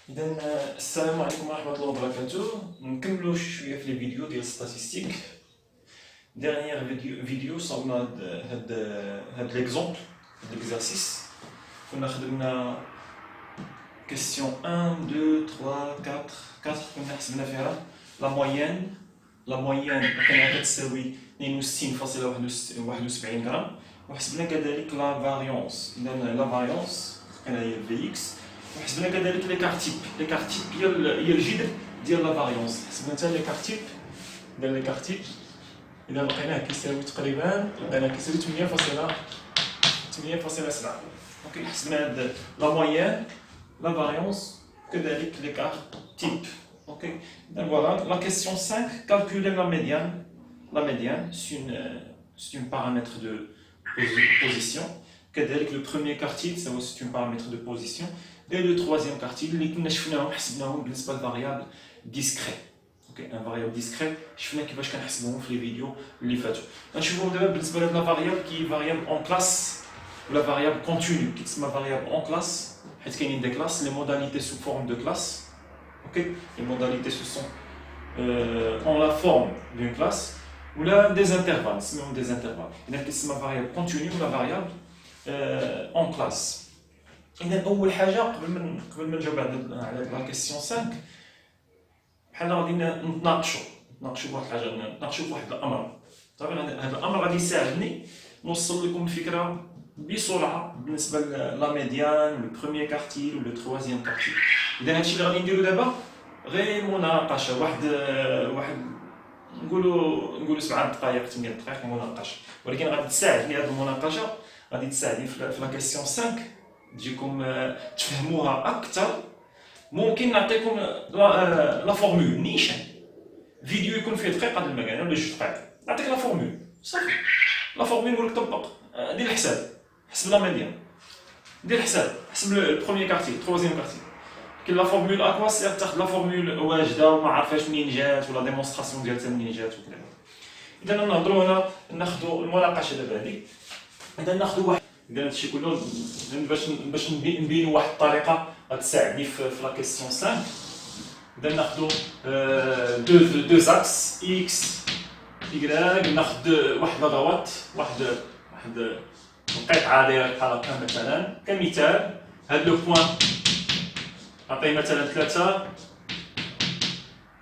إذا السلام عليكم ورحمة الله وبركاته. نكملو شوية في لي فيديو ديال ستاتيستيك. ديرنيير فيديو صاوبنا هاد ليكزومبل، هاد ليكزارسيس. كنا خدمنا كيسيون 1 2 3 4 كنا حسبنا فيها لا مويان كانت كتساوي 62.71 غرام، وحسبنا كذلك لا فاريونس. إذا لا فاريونس كان هي في إكس، وحسبنا كذلك ليكار تيب هي الجذر ديال لا فاريونس. حسبنا حتى ليكار تيب ديال ليكار تيب، اذا لقيناه كيساوي تقريبا 8.7. اوكي، حسبنا هاد لا مويان لا فاريونس كذلك ليكار تيب. اوكي، donc voilà la question 5, calculer la médiane. La médiane c'est un paramètre de position. كذلك le premier quartile c'est un paramètre de position. Et le troisième quartile, اللي كنا شفناهم حسبناهم بالنسبه للفاريابل ديسكري. اوكي، ان فاريابل ديسكري شفنا كيفاش كنحسبوهم في لي فيديو اللي فاتوا. غنشوفوهم دابا بالنسبه لهاد لا فاريابل كي فاريابل اون كلاس ولا فاريابل كونتينيو. كيتسمى فاريابل اون كلاس حيت كاينين دي كلاس لي موداليتي سو فورم دو كلاس. اوكي، لي موداليتي سو سون اون لا فورم دون كلاس ولا دي انترفال، نسميهم دي انترفال. اذا كيتسمى فاريابل كونتينيو ولا فاريابل اون كلاس. إذا أول حاجة قبل ما نجاوب على لا كيسيون 5، بحال غادي نتناقشوا بواحد الحاجة، نتناقشوا بواحد الأمر. طبعا هذا الأمر غادي يساعدني نوصل لكم الفكرة بسرعة بالنسبة لا ميديان ولو بروميير كارتيل ولو تروازيام كارتيل. إذا هادشي اللي غادي نديرو دابا غير مناقشة، واحد نقولوا 7 دقائق 8 دقائق مناقشة، ولكن غادي تساعدني هذه المناقشة، غادي تساعدني في لا كيسيون 5 تجيكم تفهموها اكثر. ممكن نعطيكم لا فورمول نيشان فيديو يكون فيه دقيقه د المكان ولا 2 دقائق، نعطيك لا فورمول صافي. لا فورمول نقول لك طبق، دير الحساب، حسب لا ميديان، دير الحساب، حسب البروميير كارتي تروازيام كارتي. كاين لا فورمول اكوا سير تاخذ لا فورمول واجده وما عارفاش منين جات ولا ديمونستراسيون ديالها منين جات وكذا. اذا نهضروا هنا ناخذوا المناقشه دابا هذه. اذا ناخذوا واحد، اذا هادشي كله باش نبينوا واحد الطريقه غتساعدني في لا كيسيون 5. اذا ناخذوا دو زاكس اكس ايكغيك، ناخذ واحد لادروات، واحد القطعه دايره بحال هكا مثلا كمثال. هاد لو بوين نعطيه مثلا 3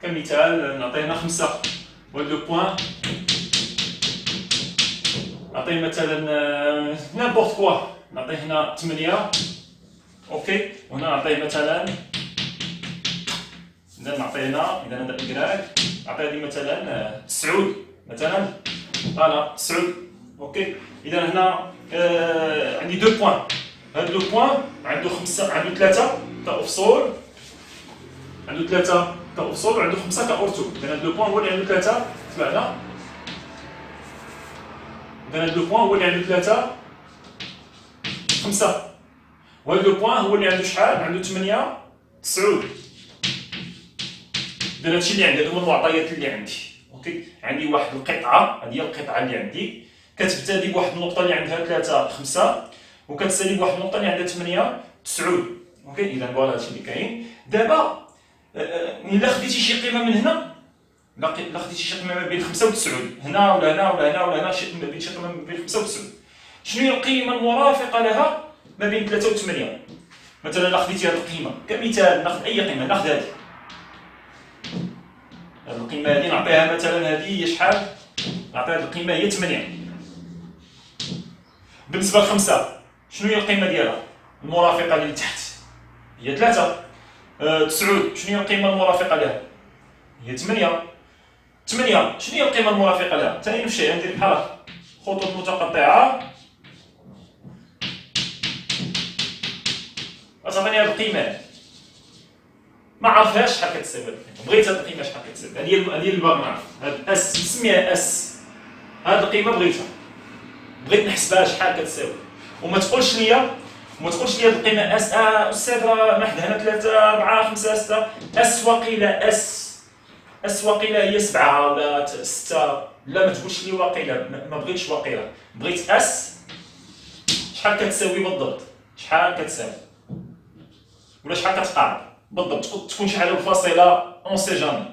كمثال، نعطيه هنا 5. وهاد لو بوين نعطيه مثلا نيمبورت كوا، نعطيه هنا 8. اوكي، وهنا نعطيه مثلا، اذا نعطيه هنا، اذا هذا إكراك نعطيه هذه مثلا 9 مثلا، فوالا 9. اوكي، اذا هنا عندي 2 بوين. هاد لو بوين عنده 5، عنده 3 كأفصول، عنده 3 كأفصول وعنده 5 كأورتو. اذا هاد لو بوين هو اللي عنده 3 تبعنا. إذا هاد لو بوين هو اللي عنده 3 5، وهاد لو بوين هو اللي عنده شحال؟ عنده 8 9. إذا هادشي اللي عندي، هادو هما المعطيات اللي عندي. اوكي، عندي واحد القطعة، هادي هي القطعة اللي عندي، كتبتدي بواحد النقطة اللي عندها 3 5 وكتسالي بواحد النقطة اللي عندها 8 9. اوكي، إذا فوالا هادشي اللي كاين. دابا إلا خديتي شي قيمة من هنا، لا خديتي شي قيمه ما بين 5 و 9 هنا ولا هنا ولا هنا ولا هنا، ما بين شي قيمه ما بين 5 و 9، شنو هي القيمه المرافقه لها ما بين 3 و 8؟ مثلا لا خديتي هذه القيمه كمثال، ناخذ اي قيمه، ناخذ هذه القيمه هذه نعطيها مثلا، هذه هي شحال؟ نعطيها هذه القيمه هي 8. بالنسبه ل 5 شنو هي القيمه ديالها المرافقه اللي تحت؟ هي 3. 9 شنو هي القيمه المرافقه لها؟ هي 8. 8 شنو هي القيمة المرافقة لها؟ ثاني نفس الشيء، ندير بحال خطوط متقطعة غتعطيني هاد القيمة. ما عرفتهاش شحال كتساوي هاد القيمة، بغيت هاد القيمة شحال كتساوي، هادي هي اللي باغي نعرف. هاد اس نسميها اس، هاد القيمة بغيت نحسبها شحال كتساوي، وما تقولش ليا هاد القيمة اس استاذ راه ما حدا هنا 3 4 5 6 اس وقيلة اس وقيلة هي 7 ولا 6. لا، ما تقولش لي وقيلة، ما بغيتش وقيلة، بغيت اس شحال كتساوي بالضبط، شحال كتساوي ولا شحال كتقارب. بالضبط تكون شي حاجه فاصله اون سي جامي.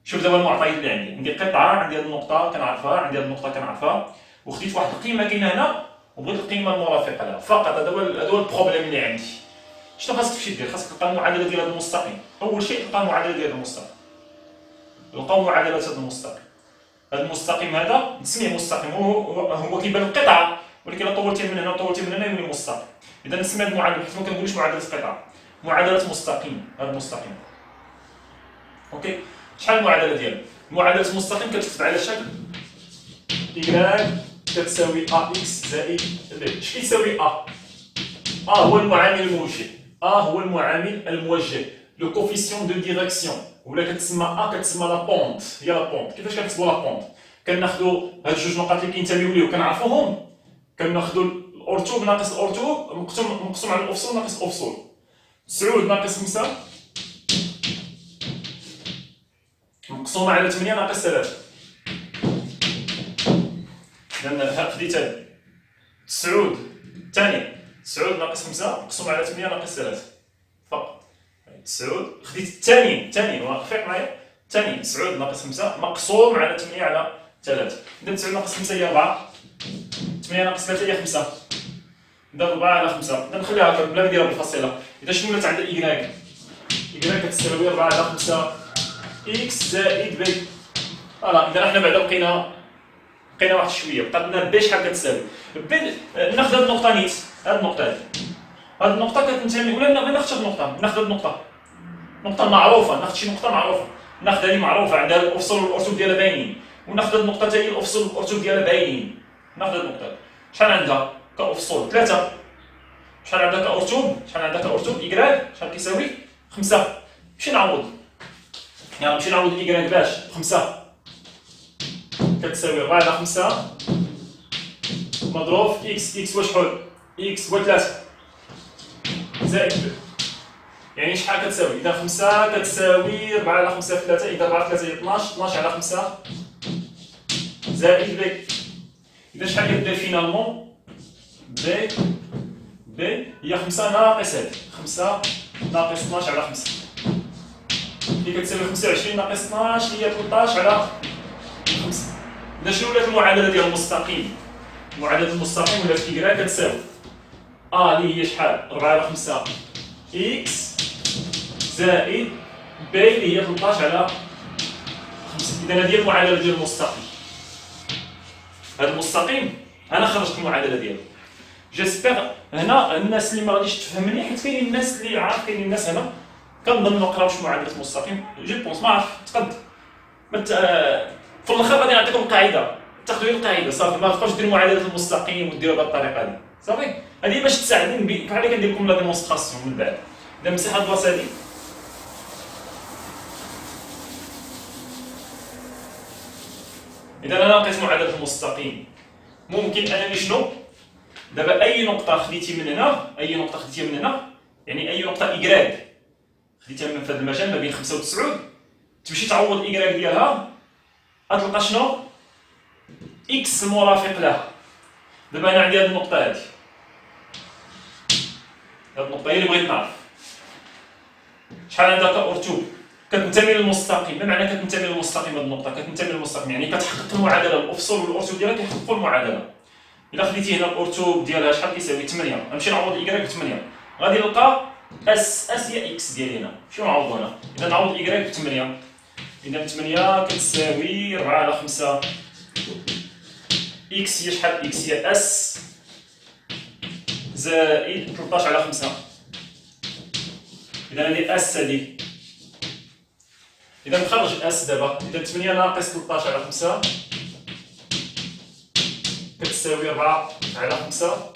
شوف دابا المعطيات اللي عندي قطعه، عندي هذه النقطه كنعرفها، عندي هذه النقطه كنعرفها، وخديت واحد القيمه كاينه هنا وبغيت القيمه المرافقه لها فقط. هذا هو البروبليم اللي عندي. شنو خاصك تمشي دير؟ خاصك تلقى المعادله ديال هذا المستقيم. اول شيء تلقى المعادله ديال المستقيم، لقاو معادله هذا المستقيم. هذا المستقيم هذا نسميه مستقيم، هو كيبان القطعه، ولكن الا طولتي من هنا وطولتي من هنا يولي مستقيم. اذا نسمي هذه المعادله، حيت ما كنقولوش معادله قطعه، معادله مستقيم. هذا المستقيم اوكي. شحال المعادله ديالو؟ معادله المستقيم كتكتب على شكل y كتساوي ax زائد b. اش كيساوي a؟ هو المعامل الموجه، هو المعامل الموجه، لو كوفيسيون دو ديريكسيون، ولا كتسمى كتسمى لا بونت. هي لا بونت. كيفاش كنكتبوا لا بونت؟ كناخذوا هاد جوج نقاط اللي كينتميو ليه وكنعرفوهم، كناخذوا الارتوب ناقص الارتوب مقسوم على الافصول ناقص الافصول. 9 ناقص 5 مقسومه على 8 ناقص 3. اذا خديت هادي 9 ثاني 9 ناقص 5 مقسوم على 8 ناقص 3 فقط. 9 خديت الثاني وافق معايا، الثاني 9 ناقص 5 مقسوم على 8 على 3. اذا 9 ناقص 5 هي 4، 8 ناقص 3 هي 5، اذا 4 على 5. اذا نخليها هكا بلا ما نديرها بالفصيله. اذا شنو ولات عندها y كتساوي 4 على 5 x زائد b. فوالا. اذا حنا بعدا بقينا واحد شويه، بقات لنا ب شحال كتساوي ب. ناخذ هاد النقطه نيت، هاد النقطه هاد النقطه كتنتمي، ولا ما ناخذش هاد النقطه، ناخذ هاد نقطه معروفه، ناخذ شي نقطه معروفه، ناخذ هذه معروفه عندها الافصول والارتوب ديالها باينين، وناخذ هاد النقطه حتى هي الافصول والارتوب ديالها باينين. ناخذ هاد النقطه شحال عندها كافصول 3، شحال عندها كارتوب، y شحال كيساوي 5. نمشي نعوض، نمشي نعوض y باش 5 كتساوي 4 على 5 مضروب في x هو شحال؟ x هو 3 زائد ب. يعني شحال كتساوي؟ إذا 5 كتساوي 4 على 5 في 3، إذا 4 في 3 هي 12 على 5 زائد ب. إذا شحال كدير فينالمون؟ ب هي 5 ناقص هادي، 5 ناقص 12 على 5 اللي كتساوي 25 ناقص 12 هي 13 على 5. إذا شنو ولات المعادلة ديال المستقيم؟ معادلة المستقيم ولات y كتساوي اللي هي شحال؟ 4 على 5 x زائد b اللي هي 13 على 5. إذا هذه هي المعادلة ديال المستقيم. هذا المستقيم أنا خرجت المعادلة ديالو. جيسبيغ هنا الناس اللي ما غاديش تفهمني، حيت كاينين الناس اللي عارف، كاينين الناس هنا كنظن ما قراوش معادلة المستقيم. جو بونس ما عرف تقد في الاخر غادي نعطيكم القاعده، تاخذوا غير القاعده صافي، ما تبقاوش ديروا معادله المستقيم وديروها بهذه الطريقه هذه صافي. هذه باش تساعدني بحال اللي كندير لكم لا ديمونستراسيون من بعد. اذا مسح هاد البلاصه هذه، اذا انا لقيت معادله المستقيم ممكن انني شنو دابا اي نقطه خديتي من هنا، يعني اي نقطه y خديتها من في هذا المجال ما بين 5 و 9 تمشي تعوض y ديالها غتلقى شنو؟ اكس مرافق لها. دابا انا عندي هذه النقطه هذه، هذه النقطه هي اللي بغيت نعرف شحال عندها كارتوب كتنتمي للمستقيم. ما معنى كتنتمي للمستقيم؟ هذه النقطه كتنتمي للمستقيم يعني كتحقق المعادله، الافصول والارتوب ديالها كيحققوا المعادله. الا خديتي هنا الارتوب ديالها شحال كيساوي 8، غنمشي نعوض y ب 8 غادي نلقى اس هي اكس ديالي هنا. شنو نعوض هنا؟ اذا نعوض y ب 8، اذا 8 كتساوي 4 على 5 اكس هي شحال؟ اكس هي اس زائد 13 على 5. اذا هذه اس هذه، اذا نخرج اس دابا. اذا 8 ناقص 13 على 5 كتساوي 4 على 5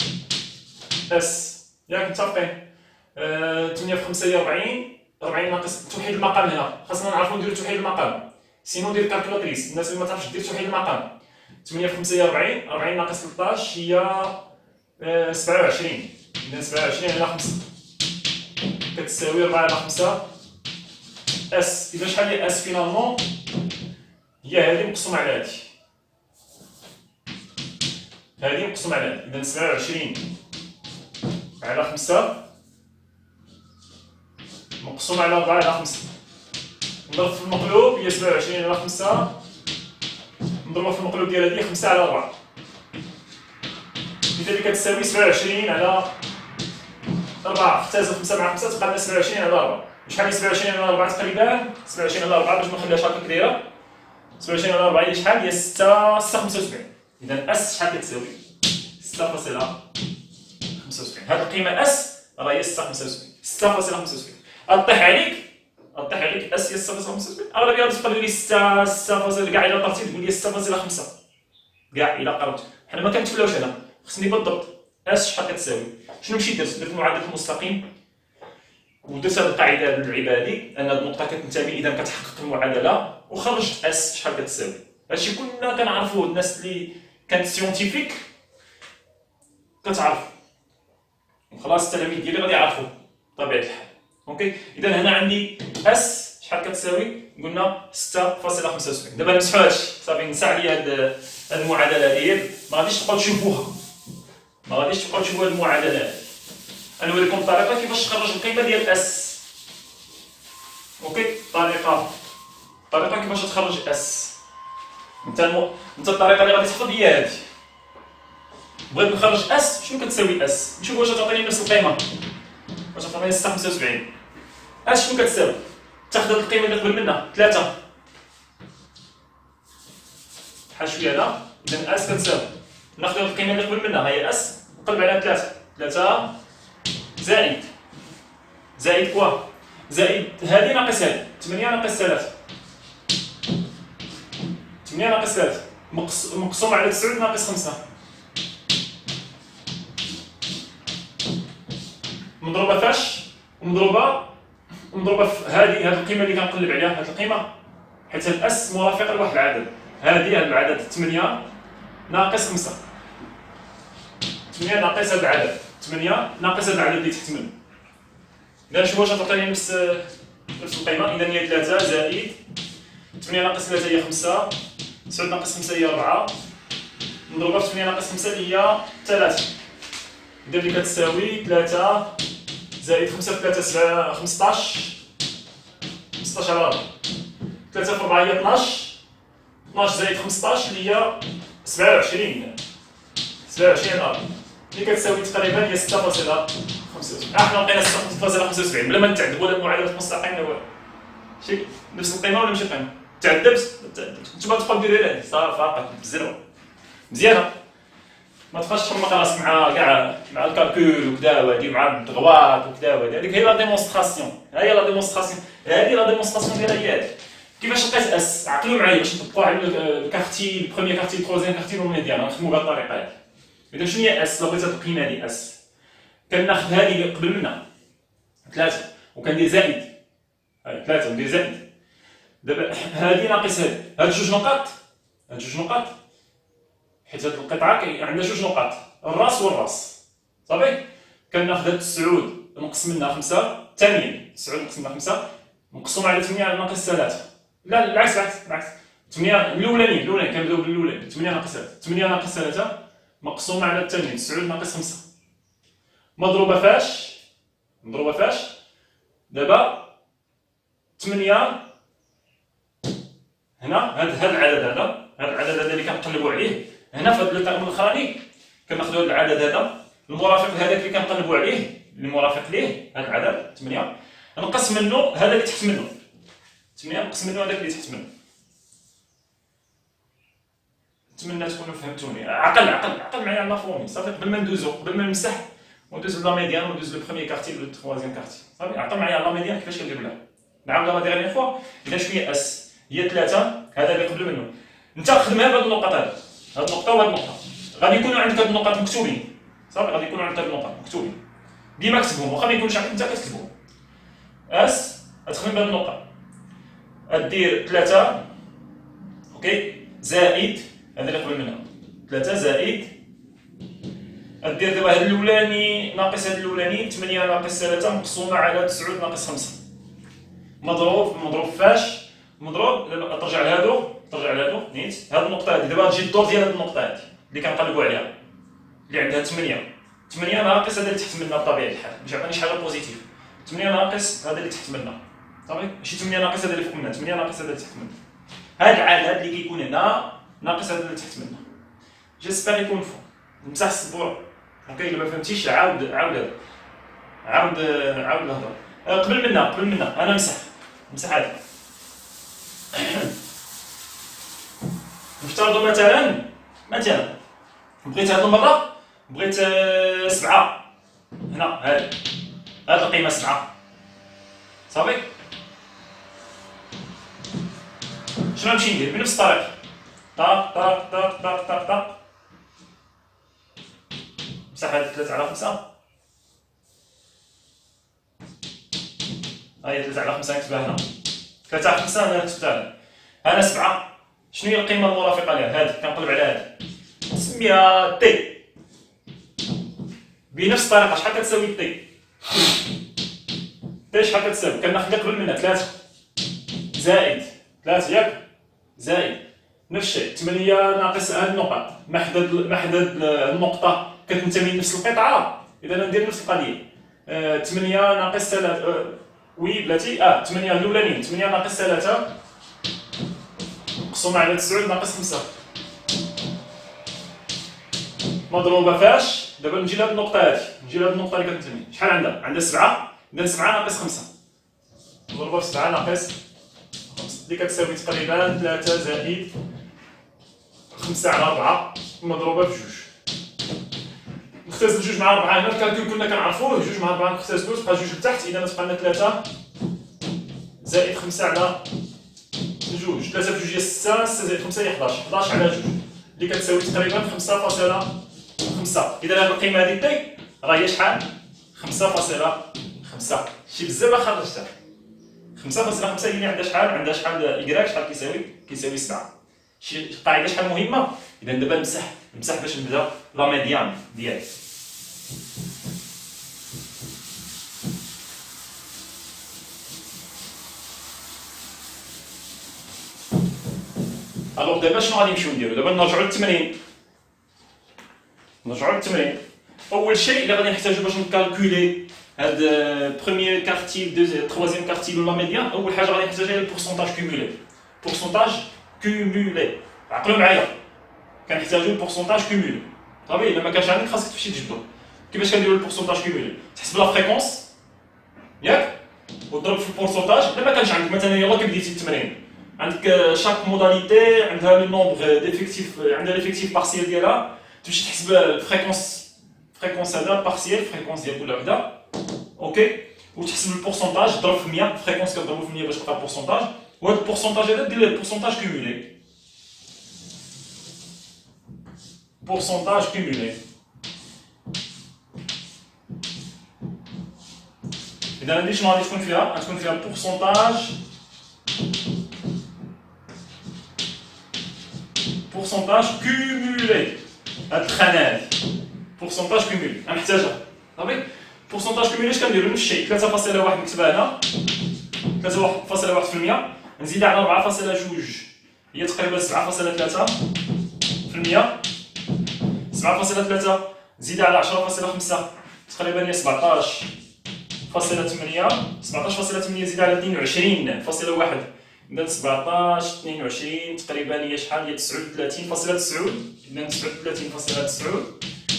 اس. ياك متفقين؟ 8 في 5 هي 40، 40 ناقص توحيد المقام. هنا خاصنا نعرفوا نديرو توحيد المقام، سينو دير كالكولاتريس. الناس اللي ما تعرفش دير توحيد المقام، 8 في 5 هي 40، 40 ناقص 13 هي 27. اذا 27 على 5 كتساوي 4 على 5 اس. اذا شحال هي اس فينالمون؟ هي هذه مقسومه على هذه، هذه مقسومه على هذه. اذا 27 على 5 مقسوم على 4 على 5. نضرب في المقلوب هي 27 على 5، نضربها في المقلوب ديال هذه 5 على 4، لذلك كتساوي 27 على 4. اختزل 5 مع 5 تبقى لنا 27 على 4. شحال هي 27 على 4 تقريبا؟ 27 على 4 باش ما نخليهاش هكا كبيره. 27 على 4 هي شحال؟ هي 6.75. إذا اس شحال كتساوي؟ 6.75. هاد القيمة اس راه هي 6.75. طيح عليك اس هي 6.75. أغلبية غادي تقول لي 6 كاع إلا قربتي تقول لي 6.5 كاع إلا قربت. حنا ما كنتفلاوش هنا، خصني بالضبط اس شحال كتساوي. شنو مشيت درت المعادلة المستقيم ودرت هاد القاعدة اللعيبة هادي أن هاد النقطة كتنتمي إذا كتحقق المعادلة وخرجت اس شحال كتساوي. هادشي كنا كنعرفوه، الناس اللي كانت سيونتيفيك كتعرف، وخلاص التلاميذ ديالي غادي يعرفوا بطبيعة الحال. اوكي، إذا هنا عندي اس شحال كتساوي؟ قلنا 6.75. دابا نمسحو هادشي صافي، نسى عليا هاد المعادلة هادي، ما غاديش تبقاو تشوفوها، هاد المعادلة هادي. أنا نوريكم الطريقة كيفاش تخرج القيمة ديال اس. اوكي، طريقة كيفاش تخرج اس. انت الطريقة اللي غادي تحفظ هي هادي. بغيت نخرج اس، شنو كتساوي اس؟ نشوف واش تعطيني نفس القيمة، واش تعطيني 6.75. اس شنو كتساوي؟ تاخذ هاد القيمة اللي قبل منها 3 بحال شوية هنا، إذا اس كتساوي ناخذ هاد القيمة اللي قبل منها هي اس نقلب عليها 3 زائد كوا؟ زائد هادي ناقص هادي، 8 ناقص 3. 8 ناقص 3 مقسوم على 9 ناقص 5. مضروبة فاش؟ مضروبة في هاد القيمة اللي كنقلب عليها، هاد القيمة، حيت هاد اس مرافقة لواحد العدد. هاد العدد 8 ناقص 5. 8 ناقص هاد العدد، 8 ناقص هاد العدد اللي تحت منه. إذا نشوف واش تعطيني نفس القيمة. إذا هي 3 زائد 8 ناقص 3 هي 5، 9 ناقص 5 هي 4، مضروبة في 8 ناقص 5 اللي هي 3. إذا اللي كتساوي 3 زائد 5 في 3 15 على 4. 3 في 4 هي 12 زائد 15 اللي هي 27 على 4 اللي كتساوي تقريبا هي 6.75. حنا لقينا 6.75 بلا ما نتعذبوا ولا المعادلة المستقيم لا والو. شي نفس القيمة ولا ماشي قيمة؟ تعذبت نتوما تبقاو ديروا هادي صافي فاقط بالزرو مزيانة. ما تبقاش تحمق راسك مع الكالكول وكذا وهادي مع الدغواط وكذا وهادي. هذيك هي لا ديمونستراسيون، هادي لا ديمونستراسيون ديالها هي هادي. كيفاش لقيت اس؟ عقلوا معايا باش نطبقوا على الكارتي البروميير كارتي التروزيام كارتي الميديان، غنخدموا بهاد الطريقة هادي. إذا شنو هي اس؟ لو بغيت هاد القيمة هادي اس كناخذ هادي اللي قبل منها 3 وكندير زائد، هاي 3 وندير زائد. دابا هادي ناقص هاد جوج نقاط، حيت هاد القطعة عندها جوج نقاط، الراس والراس صافي. كناخذ هاد 9 نقص منها 5 ثانيا، 9 نقص منها 5 مقسوم على 8 ناقص 3. لا العكس 8 الاولاني كنبداو بالاولاني. 8 ناقص 3 مقسوم على الثاني 9 ناقص 5 مضروبة فاش؟ دابا 8 هنا هاد العدد هذا اللي كنقلبوا عليه هنا في هاد الترم الاخراني كناخذوا هاد العدد هذا المرافق لهذاك اللي كنقلبوا عليه، المرافق ليه هاد العدد 8 نقص منه هذا اللي تحت منه، 8 نقص منه هذاك اللي تحت منه. نتمنى تكونوا فهمتوني. عقل معايا على المفهومي صافي. قبل ما نمسح وندوز لا ميديان وندوز لو بروميير كارتي لو تروازيام كارتي صافي. عقل معايا على لا ميديان كيفاش كنديروا نعاود لا ديرنيير فوا. اذا شنو هي اس؟ هي 3 هذا اللي قبل منه. انت خدمها بهاد النقط هاد النقطه وهاد النقطه غادي يكونوا عندك هاد النقط مكتوبين صافي. غادي يكونوا عندك هاد النقط مكتوبين ديما كتبهم واخا ما يكونوش عندك انت كتكتبهم. اس غتخدم بهاد النقطه غدير 3 اوكي زائد هذا اللي قبل منها 3 زائد غدير دابا هاد الاولاني ناقص هاد الاولاني 8 ناقص 3 مقسومه على 9 ناقص 5 مضروب فاش؟ مضروب ترجع لهادو نيت هاد النقطه هادي. دابا تجي الدور ديال هاد النقطه هادي اللي كنقلبوا عليها اللي عندها 8 ناقص هذا اللي تحت منها بطبيعه الحال باش يعطيني شي حاجه بوزيتيف. 8 ناقص هذا اللي تحت منا صافي، ماشي 8 ناقص هذا اللي فوق منا، 8 ناقص هذا اللي تحت منا. هاد العدد اللي كيكون هنا ناقص هذا اللي تحت منا. جيسبر يكون فوق. نمسح السبوره. اوكي الا ما فهمتيش عاود الهضره. قبل منا انا نمسح هذا. نفترضوا مثلا بغيت هاد المره بغيت 7 هنا هاد القيمه 7 صافي. شنو نمشي ندير بنفس الطريقه؟ طاق طاق طاق طاق طاق طاق. مسح هاد 3 على 5. هاهي 3 على 5 نكتبها هنا. 3 على 5 انا كتبتها هنا. هنا 7. شنو هي القيمه المرافقه لها؟ هادي كنقلب على هادي نسميها تي. بنفس الطريقه شحال كتساوي تي؟ تي شحال كتساوي؟ كناخذها قبل منها 3 زائد 3 ياك زائد نفس الشيء 8 ناقص هاد النقط. محدد النقطه كتنتمي لنفس القطعه، اذا ندير نفس القضيه. 8 ناقص 3 وي بلاتي 8 الاولانيين 8 ناقص 3 مقسومه على 9 ناقص 5 مضروبه فاش؟ دابا نجي لهاد النقطه هادي، نجي لهاد النقطه اللي كتنتمي شحال عندها 7. اذا 7 ناقص 5 مضروبه في 7 ناقص 5 اللي كتساوي تقريبا 3 زائد 5 على 4 مضروبه في 2. نختزل 2 مع 4 هنا الكالكول كنا كنعرفوه 2 مع 4 نختزلو تبقى 2 لتحت، اذا تبقى لنا 3 زائد 5 على 2. 3 في 2 هي 6 زائد 5 هي 11 على 2 اللي كتساوي تقريبا 5.5. اذا هاد القيمه هادي تي راه هي شحال؟ 5.5. شي بزاف خرجتها 5.5 هي اللي عندها شحال؟ عندها شحال إكراك شحال كيساوي 7. شي قاعده شحال مهمه. اذا دابا نمسح باش نبدا لا ميديان ديالي. الوغ دابا شنو غادي نمشيو نديرو؟ دابا نرجعو للتمرين. اول شيء اللي غادي نحتاجو باش نكالكولي هاد بروميير كارتيل تروازيام كارتيل ولا ميديان، اول حاجه غادي نحتاجها هي البورسونتاج كومولي. عقلوا معايا كنحتاجو البورسونتاج كومولي صافي. الا ما كانش عندك خاصك تمشي تجبدو. كيفاش كنديرو البورسونتاج كومولي؟ تحسب لا فريكونس ياك وتضرب في البورسونتاج. الا ما كانش عندك مثلا يلاه كبديتي التمرين عندك شاك موداليتي عندها لو نومبر ديفيكتيف، عندها ليفيكتيف بارسيال ديالها، تمشي تحسب الفريكونس هذا بارسيال فريكونس ديال كل وحده اوكي، وتحسب البورسونتاج ضرب في 100 فريكونس كضربو في 100 باش تلقى البورسونتاج، وهذا البورسونتاج هذا دير ليه البورسونتاج كومولي. اذا هذه شنو غادي تكون فيها؟ غتكون فيها بورسونتاج كومولي. هاد الخانه هادي بورسونتاج كومولي غنحتاجها صافي. بورسونتاج كومولي اش كنديرو؟ نفس الشيء 3.1 نكتبها هنا 3.1% نزيدها على 4.2 هي تقريبا 7.3%. 7.3 زيدها على 10.5 تقريبا هي 17.8 زيدها على 22.1 إذا 17 22 تقريبا هي شحال؟ هي 39.9. إذا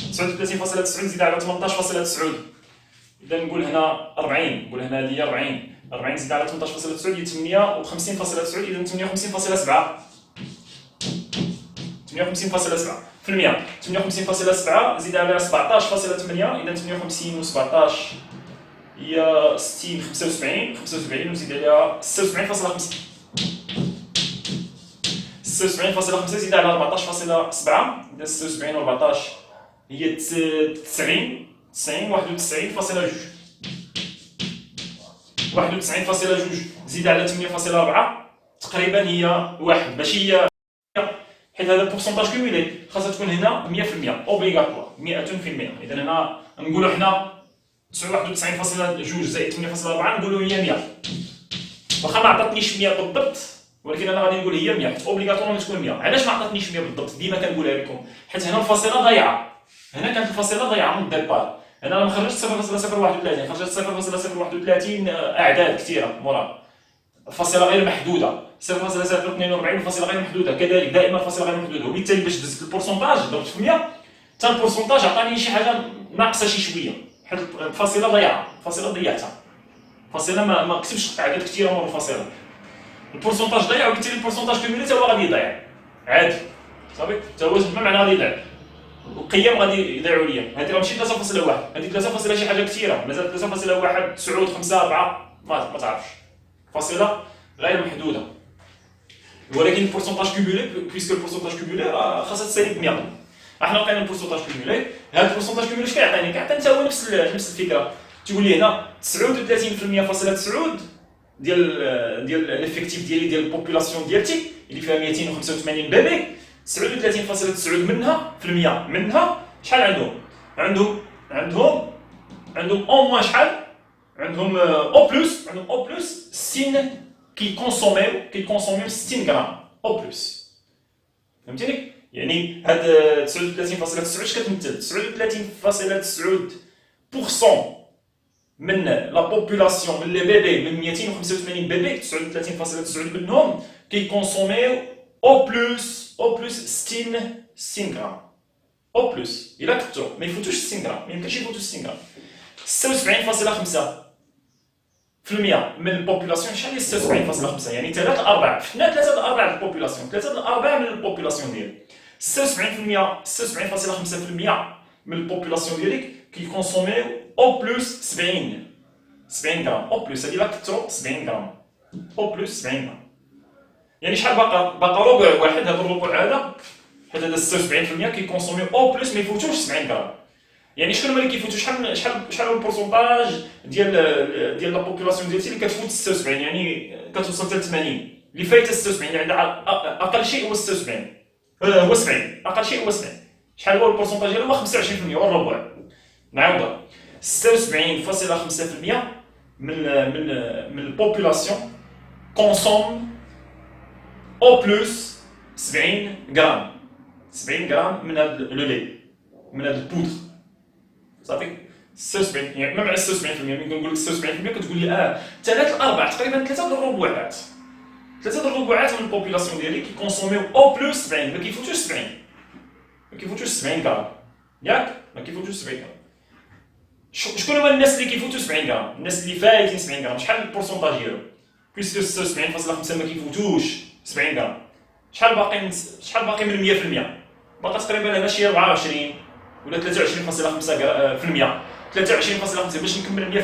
39.9 زيدها على 18.9 إذا نقول هنا 40. نقول هنا هذه هي 40 زيدها على 18.9 هي 58.9. إذا 58.7% 58.7 زيد على 17.8 إذا 58 و17 هي 60 75 وزيد عليها 76.5 زيد على 14.7 إذا 76 و 14 هي 90 91.2 زيد على 8.4 تقريبا هي 1 ماشي هي، حيت هذا البورسونتاج كومولي خاصها تكون هنا 100% اوبليغاتوار 100%. اذا هنا نقولوا حنا 91.2 زائد 8.4 نقولوا هي 100. واخا ما عطاتنيش 100 بالضبط ولكن انا غادي نقول هي 100 حيت اوبليغاتوار تكون 100. علاش ما عطاتنيش 100 بالضبط؟ ديما كنقولها لكم حيت هنا الفاصله ضايعه. هنا كانت الفاصله ضايعه من الديبار. هنا انا ما خرجت 0.031 خرجت 0.031 اعداد كثيره مورا فاصله غير محدوده 0.042 فاصله غير محدوده كذلك دائما فاصله غير محدوده وبالتالي باش دزت البورسونتاج ضربت في 100 حتى البورسونتاج عطاني شي حاجه ناقصه شي شويه حيت الفاصله ضيعه الفاصله ضيعتها الفاصله ما كتبش اعداد كثيره مور الفاصله البورسونتاج ضيع وبالتالي البورسونتاج كوميولي حتى هو غادي يضيع عادي صافي حتى هو ما معنى غادي يضيع القيم غادي يضيعوا ليا هذه راه ماشي 3.1 هذه 3 شي حاجه كثيره مازال 3.1 9 5 4 ما تعرفش فاصله غير محدوده ولكن البورسونتاج كوميولي بويسك البورسونتاج كوميولي راه خاصها تسالب 100 احنا لقينا البورسونتاج كوميولي هذا البورسونتاج كوميولي اش كيعطيني كيعطي حتى هو نفس الفكره تقول لي هنا 39.9 ديال الافكتيف ديالي ديال البوبولاسيون ديالتي اللي فيها 285 بيبي 39.9 منها شحال عندهم او موان شحال عندهم او بلس سين كيكونسوميو 60 غرام او بلس فهمتيني يعني هاد 39.9 اش كتمثل 39.9% من لا بوبولاسيون من لي بيبي من 285 بيبي 39.9 منهم كيكونسوميو او بلس 60 غرام او بلس الا كثروا ما يفوتوش 60 غرام ما يمكنش يفوتوا 60 غرام 76.5% من البوبولاسيون شحال هي 76.5 يعني 3/4 حنا 3/4 البوبولاسيون 3/4 من البوبولاسيون ديالك 76.5% من البوبولاسيون ديالك كيكونسوميو او بلس 70 غرام او بلس هذه لا كثروا 70 غرام او بلس 70 غرام يعني شحال باقا ربع واحد هذا الربع هذا حيت هذا 76% كيكونسوميو او بلس ما يفوتوش 70 غرام يعني شكون اللي كيفوتوا شحال هو البورسونتاج ديال لا بوبولاسيون ديالتي اللي كتفوت 76 يعني كتوصل حتى 80 اللي فايته 76 يعني عندها اقل شيء هو 76 هو 70 اقل شيء هو 70 شحال هو البورسونتاج ديالو هو 25% هو الربع نعاودها 76.5% من البوبولاسيون كونسوم او بلس 70 غرام من هذا لو لي من هذا البودر صافي 76 يعني ما معنى 76% ملي كنقول لك 76% كتقول لي 3/4 تقريبا 3 الربعات من البوبولاسيون ديالي كيكونسوميو او بلس 70 ما كيفوتوش 70 غرام ياك ما كيفوتوش 70 غرام شكون هما الناس اللي كيفوتوا 70 غرام الناس اللي فايتين 70 غرام شحال البورسونتاج ديالو بيسكو 76.5 ما كيفوتوش 70 غرام شحال باقي من 100% باقي تقريبا هنا شي 24 ولا 23.5% 23.5 باش نكمل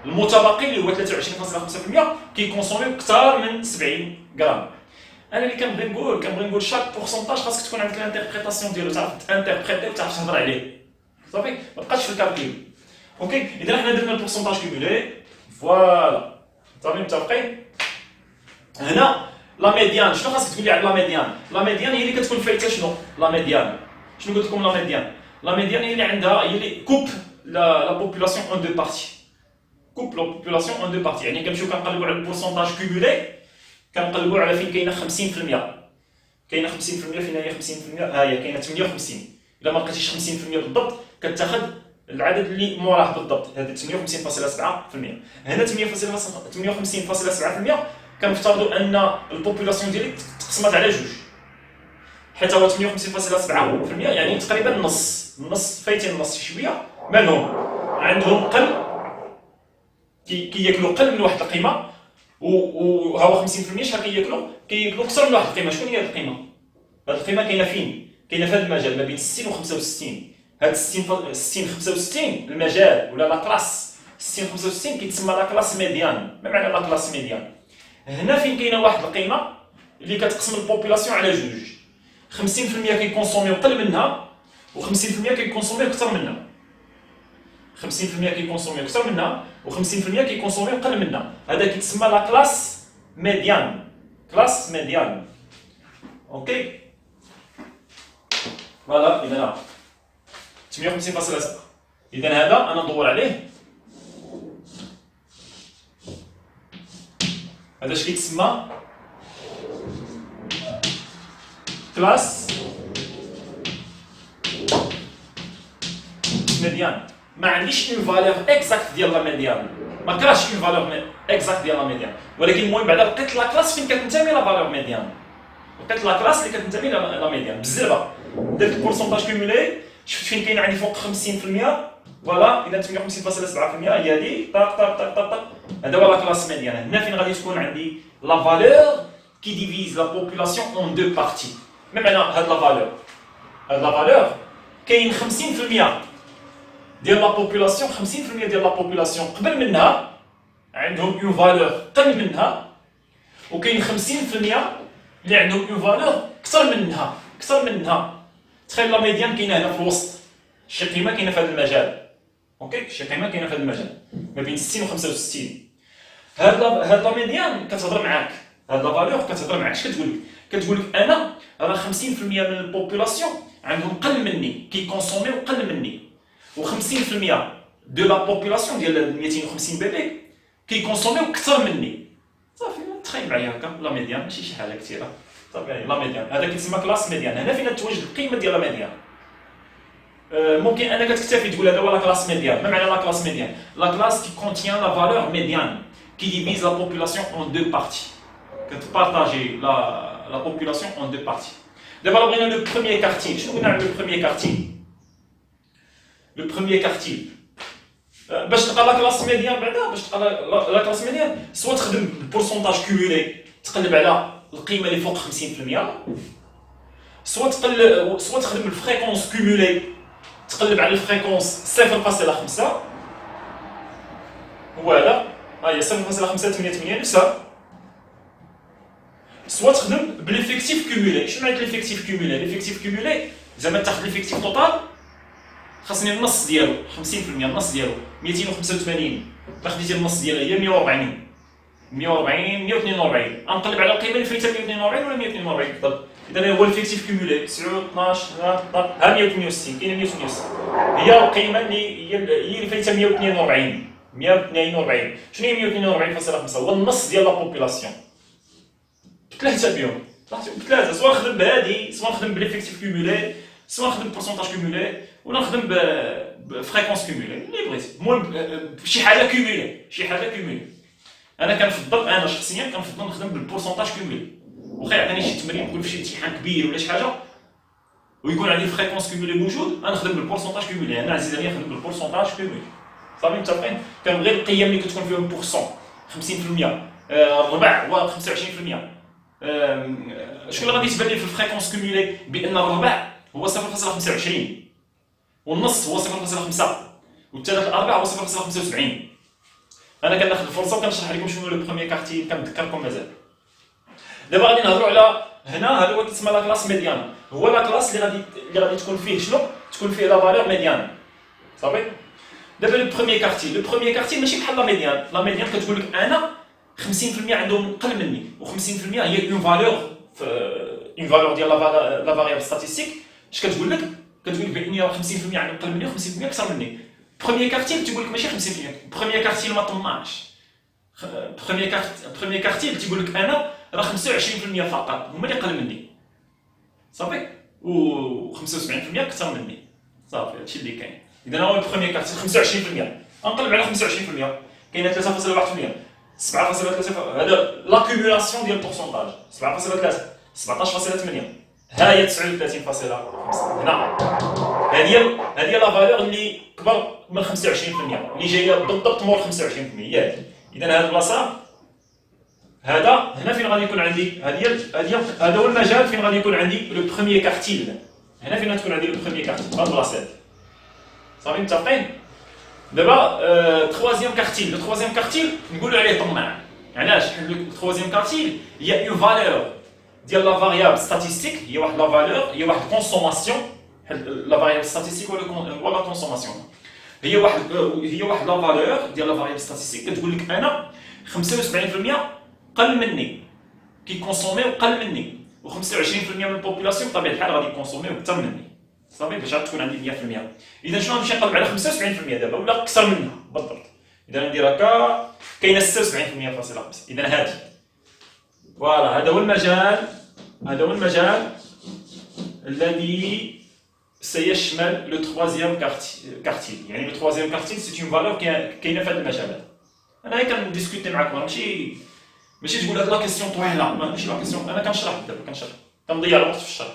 100% المتبقي اللي هو 23.5% كيكونسوميو اكثر من 70 غرام انا اللي كنبغي نقول شاك بورسونتاج خاصك تكون عندك الانتربريتاسيون ديالو تعرف تانتربريتي وتعرف تهضر عليه صافي ما بقاش في الكالكول اوكي اذا حنا درنا البورسونتاج كومولي فوالا صافي متفقين هنا لا ميديان شنو خاصك تقول لي على لا ميديان هي اللي كتكون فايته شنو لا ميديان شنو قلت لكم لا ميديان هي اللي عندها هي اللي كوب لا بوبولاسيون اون دو بارتي كوب لا بوبولاسيون اون دو بارتي يعني كنمشيو كنقلبوا على البورسونتاج كومولي كنقلبوا على فين كاينه 50% فين هي 50% ها هي كاينه 58 الا ما لقيتيش 50% بالضبط كتاخذ العدد اللي موراه بالضبط هذا 58.7% هنا 58.7% كنفترضوا ان البوبولاسيون ديالك تقسمت على جوج حيت هو 58.7% يعني تقريبا النص فايتين النص شويه مالهم عندهم قل كياكلوا قل من واحد القيمه وهو 50% شحال كياكلوا اكثر من واحد القيمه شكون هي هذه القيمه هذه القيمه كاينه فين كاينه في هذا المجال ما بين 60 و 65 هاد 60 65 المجال ولا لا كلاس 60 65 كيتسمى لا كلاس ميديان ما معنى لا كلاس ميديان هنا فين كاينه واحد القيمه اللي كتقسم البوبولاسيون على جوج 50% كيكونسوميو قل منها و50% كيكونسوميو اكثر منها 50% كيكونسوميو اكثر منها و50% كيكونسوميو قل منها هذا كيتسمى لا كلاس ميديان اوكي فوالا اذا 58.7 اذا هذا انا ندور عليه هذا اش كيتسمى كلاس ما عنديش اون فالور اكزاكت ديال لا ميديان، ما كراش اون فالور اكزاكت ديال لا ميديان، ولكن المهم بعدا لقيت لا كلاس فين كتنتمي لا فالور ميديان، لقيت لا كلاس اللي كتنتمي لا ميديان بالزربه، درت البورسونتاج كومولي، شفت فين كاين عندي فوق 50%، فوالا اذا 58.7% هي هادي طاق طاق طاق طاق، هذا هو لا كلاس ميديان. هنا فين غادي تكون عندي لا فالور كي ديفيز لا بوبولاسيون اون دو بارتي، بمعنى هاد لا فالور، هاد لا فالور كاين 50% ديال لا بوبولاسيون، 50% ديال لا بوبولاسيون قبل منها عندهم اون فالور قل منها، وكاين 50% اللي عندهم اون فالور اكثر منها، اكثر منها. تخيل لا ميديان كاينه هنا في الوسط، شي قيمه كاينه في هذا المجال، اوكي، شي قيمه كاينه في هذا المجال ما بين 60 و 65. هاد لا ميديان كتهضر معاك، هاد لا فالور كتهضر معاك، اش كتقول لك؟ كتقول لك انا راه 50% من البوبولاسيون عندهم قل مني، كيكونسوميو قل مني، و 50% دو لا بوبولاسيون ديال 250 بيبي كيكونسوميو اكثر مني. صافي تخيل معايا هكا لا ميديان ماشي شي حاجه كثيره، صافي لا ميديان هذا كيتسمى كلاس ميديان. هنا فين تواجد القيمه ديال لا ميديان. ممكن انك تكتفي تقول هذا هو لا كلاس ميديان. ما معنى لا كلاس ميديان؟ لا كلاس كي كونتيان لا فالور ميديان كي ديفيز لا بوبولاسيون اون دو بارتي، كتبارطاجي لا بوبولاسيون اون دو بارتي. دابا بغينا لو بروميير كارتيل. شنو قلنا على لو بروميير كارتيل؟ لو بروميير كارتيل باش تلقى لا كلاس ميديان، بعدا باش تلقى لا كلاس ميديان سوا تخدم البورسونتاج كومولي تقلب على القيمه اللي فوق 50%، سوا تخدم الفريكونس كومولي تقلب على الفريكونس 0.5، هو هذا ها هي 0.588 نفسها، سوا تخدم بالافيكتيف كومولي. شنو معنات ليفيكتيف كومولي؟ ليفيكتيف كومولي زعما تاخذ ليفيكتيف توتال، خاصني النص ديالو 50%، النص ديالو 285، ما خديتي النص ديالها هي 140 142 غنقلب على القيمه اللي فايته 142 ولا 142 بالضبط. اذا هو الفيكتيف كومولي 9 12 ها 168 كاينه 168 هي القيمه اللي هي اللي فايته 142. شنو هي 142.5؟ هو النص ديال لا بوبولاسيون بثلاثه بهم، بثلاثه، سواء نخدم بهادي، سواء نخدم بالافيكتيف كومولي، سواء نخدم بورسونتاج كومولي، ولا نخدم بفريكونس كومولي اللي بغيتي، المهم شي حاجه كومولي، شي حاجه كومولي. انا كنفضل، انا شخصيا كنفضل نخدم بالبورسونتاج كومولي، واخا يعطيني شي تمرين يقول في شي امتحان كبير ولا شي حاجه ويكون عندي الفريكونس كومولي موجود، انا نخدم بالبورسونتاج كومولي. انا عزيز عليا نخدم بالبورسونتاج كومولي، صافي متفقين. كنبغي القيم اللي كتكون فيهم بورسون 50%، الربع هو 25%. شكون اللي غادي تبان لي في الفريكونس كومولي بان الربع هو 0.25 والنص هو 0.5 والثلاث الارباع هو 0.75. انا كناخذ الفرصه وكنشرح لكم شنو لو بروميير كارتي، كنذكركم مازال. دابا غادي نهضروا على هنا، هذا هو كيتسمى لا كلاس ميديان، هو لا كلاس اللي غادي تكون فيه شنو؟ تكون فيه لا فالور ميديان، صافي. دابا لو بروميير كارتي، لو بروميير كارتي ماشي بحال لا ميديان. لا ميديان كتقول لك انا 50% عندهم قل مني و50% هي اون فالور ديال لا فاريابل ستاتيستيك. اش كتقول لك؟ كتقول لك بان 50% عندهم قل مني و50% اكثر مني. بروميير كارتيل تيقول لك ماشي 50%، بروميير كارتيل ما طماعش. بروميير كارتيل تيقول لك انا راه 25% فقط هما اللي قل مني، صافي، و 75% اكثر مني، صافي هادشي اللي كاين. اذا هو البروميير كارتيل 25%، غنقلب على 25%، كاينه 3.1%، 7.3، هذا لاكومولاسيون ديال البورسونتاج 7.3، 17.8، ها هي 39.5. هنا هذه لا فالور اللي كبر من 25%، اللي جايه بالضبط مور 25%، ياك. اذا هذه البلاصه، هذا هنا فين غادي يكون عندي، هذا هو المجال فين غادي يكون عندي لو بروميير كارتيل. هنا فين غتكون عندي لو بروميير كارتيل، هاد البلاصه، صافي متفقين. دابا تروازيام كارتيل، لو تروازيام كارتيل نقولوا عليه طماع. علاش؟ حيت لو تروازيام كارتيل هي اون فالور ديال لا فاريابل ستاتيستيك، هي واحد لا فالور، هي واحد كونسوماسيون. لا فاريابل ستاتيستيك ولا كونسوماسيون هي واحد لا فالور ديال لا فاريابل ستاتيستيك كتقول لك انا 75% قل مني كيكونسوميو قل مني، و25% من البوبولاسيون بطبيعه الحال غادي يكونسوميو اكثر مني، صافي، باش تكون عندي 100%. اذا شنو غنمشي نقلب على 75% دابا ولا اكثر منها بالضبط؟ اذا ندير هكا، كاينه 76.5. اذا هذه فوالا، هذا هو المجال الذي سيشمل لو تروازيام كارتيل. يعني لو تروازيام كارتيل سي اون فالور كاينه في هذا المجالات. انا كنديسكوتي معاكم، ماشي تقول هاد لا كيسيون طويله، ماشي لا كيسيون، انا كنشرح دابا، كنضيع الوقت في الشرح.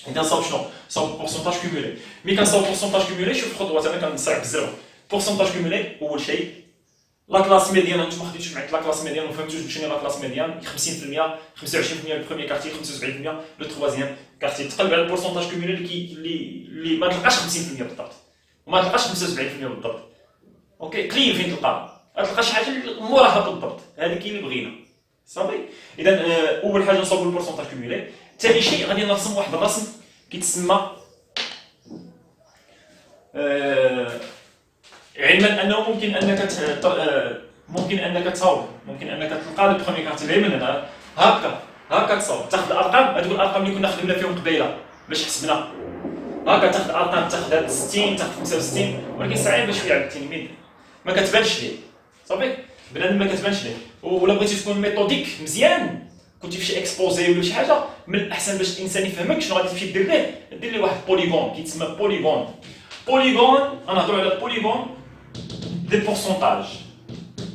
اذا نصاوب شنو؟ نصاوب بورسونتاج كومولي. ملي كنصاوب بورسونتاج كومولي شوف خطوات، انا كنصعب بزاف. بورسونتاج كومولي اول شيء لا كلاس ميديان، نتوما خديتوش معايا لا كلاس ميديان وفهمتوش شنو لا كلاس ميديان. 50%، 25% البروميير كارتي، 75% لو تروازيام كارتي. تقلب على البورسونتاج كومولي اللي ما تلقاش 50% بالضبط وما تلقاش 75% بالضبط. اوكي، قليل فين تلقاها، تلقى شي حاجه موراها بالضبط، هذيك اللي بغينا صافي. اذا اول حاجه نصاوبوا البورسونتاج كومولي. ثاني شيء غادي نرسم واحد الرسم كيتسمى علما انه ممكن انك تصاوب، ممكن انك تلقى البروميير كارتي غير من هنا هكا تصاوب. تاخذ الارقام، هذوك الارقام اللي كنا خدمنا فيهم قبيله باش حسبنا، هكا تاخذ ارقام، تاخذ 60، تاخذ 65، ولكن صعيبه شويه على التلميذ، ما كتبانش ليه صافي. بنادم ما كتبانش ليه. ولا بغيتي تكون ميثوديك مزيان، كنتي في شي اكسبوزي ولا شي حاجه، من الاحسن باش الانسان يفهمك شنو غادي تمشي دير ليه واحد بوليغون كيتسمى بوليغون. غنهضروا على بوليغون دي بورسونتاج.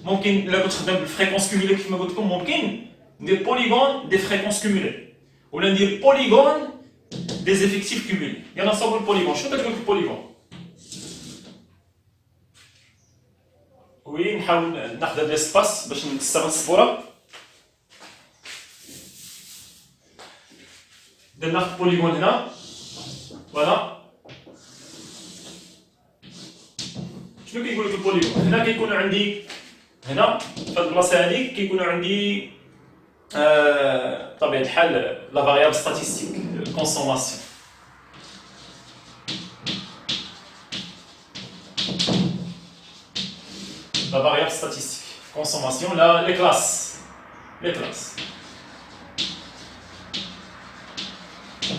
ممكن الا كنت خدام بالفريكونس كومولي كيف ما قلت لكم، ممكن ندير بوليغون دي فريكونس كومولي، ولا ندير بوليغون دي زيفيكتيف كومولي. يلا نصاوبوا البوليغون. شنو كتقول لك البوليغون؟ وي نحاول ناخذ هاد ليسباس باش نكسر الصبوره. درنا بوليغون هنا، فوالا. شنو كيقول لك البوليغون؟ هنا كيكونوا عندي، هنا في هاد البلاصه هادي كيكونوا عندي بطبيعه الحال لا فاريابل ستاتيستيك كونسوماسيون. La variable statistique, consommation, là, les classes.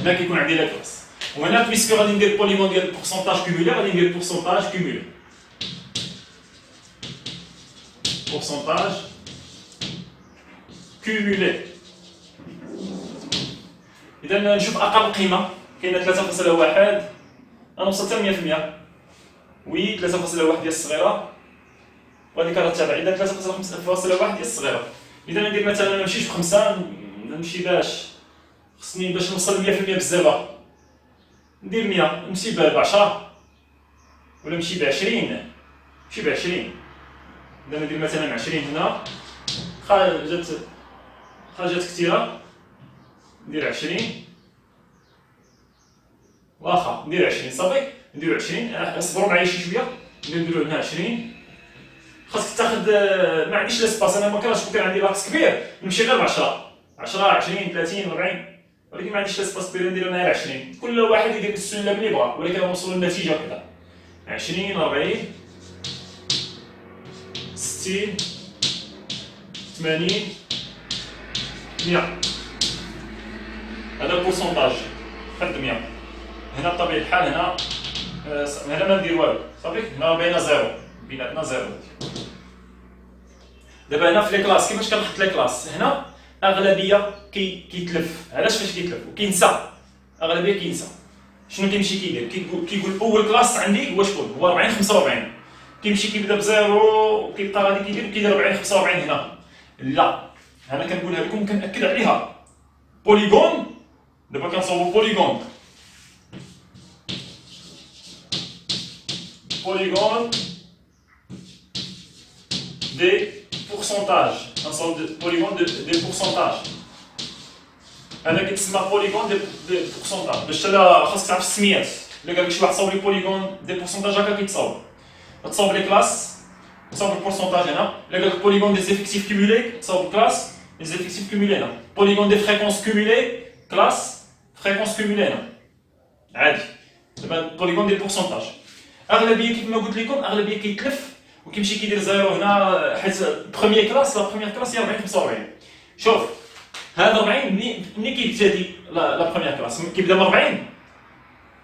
هنا كيكون عندي لا كلاس، وهنا بويسكو غادي ندير بوليغون ديال البورسونتاج كومولي، غادي ندير بورسونتاج كومولي. إذا نشوف أقل قيمة كاينة 3.1، أنا وصلت حتى 100%. وي 3.1 ديال الصغيرة، وهذيك راه تابع. إذا 3.1 ديال الصغيرة، إذا ندير مثلا ما نمشيش ب5، نمشي خصني باش نوصل 100% بزاف، ندير 100، نمشي ب10 ولا نمشي ب20، نمشي ب20. إذا ندير مثلا 20 هنا، جات كثيرة، ندير 20، واخا ندير 20 صافي، نديرو 20. اصبروا معايا شي شويه، نديرو هنا 20. خاصك تاخد، ما عنديش لاسباس، انا ما كرهتش كون كان عندي لاكس كبير نمشي غير ب 10 20 30 40، ولكن ما عنديش لاسباس كبير ندير انا 20. كل واحد يدير السلم اللي بغا، ولكن غنوصلوا للنتيجه كذا 20 40 60 80 100. هذا البورسونتاج خد 100. هنا بطبيعة الحال هنا ما ندير والو صافي، هنا بين زيرو، بيناتنا زيرو. دابا هنا في لي كلاس كيفاش كنحط لي كلاس؟ هنا اغلبيه كيتلف. علاش فاش كيتلف وكينسى؟ اغلبيه كينسى. شنو كيمشي كيدير؟ كيقول اول كلاس عندي هو شكون؟ هو 40 45. كيمشي كيبدا بزيرو وكيبقى غادي كيدير 40 45 هنا. لا، انا كنقولها لكم كنأكد عليها. بوليغون، دابا كنصاوبو بوليغون des pourcentages. نصاوب بوليغون دي pourcentages. هذا كيتسمى بوليغون دي pourcentage. باش الا خاصك تعرف السميات. الا قال لك شي واحد صاوب لي بوليغون دي pourcentage هكا كيتصاوب. تصاوب لي كلاس، تصاوب البورسونتاج هنا. الا قال لك بوليغون دي زيفيكتيف كومولي، تصاوب كلاس دي زيفيكتيف كومولي هنا. بوليغون دي فريكونس كومولي، كلاس فريكونس كومولي هنا. عادي. دابا بوليغون دي pourcentage. اغلبيه كيف ما قلت لكم اغلبيه كيتلف وكيمشي كيدير زيرو هنا، حيت بروميير كلاس هي 40 45. شوف هذا 40 ملي كيبتدي لا بروميير كلاس كيبدا ب 40،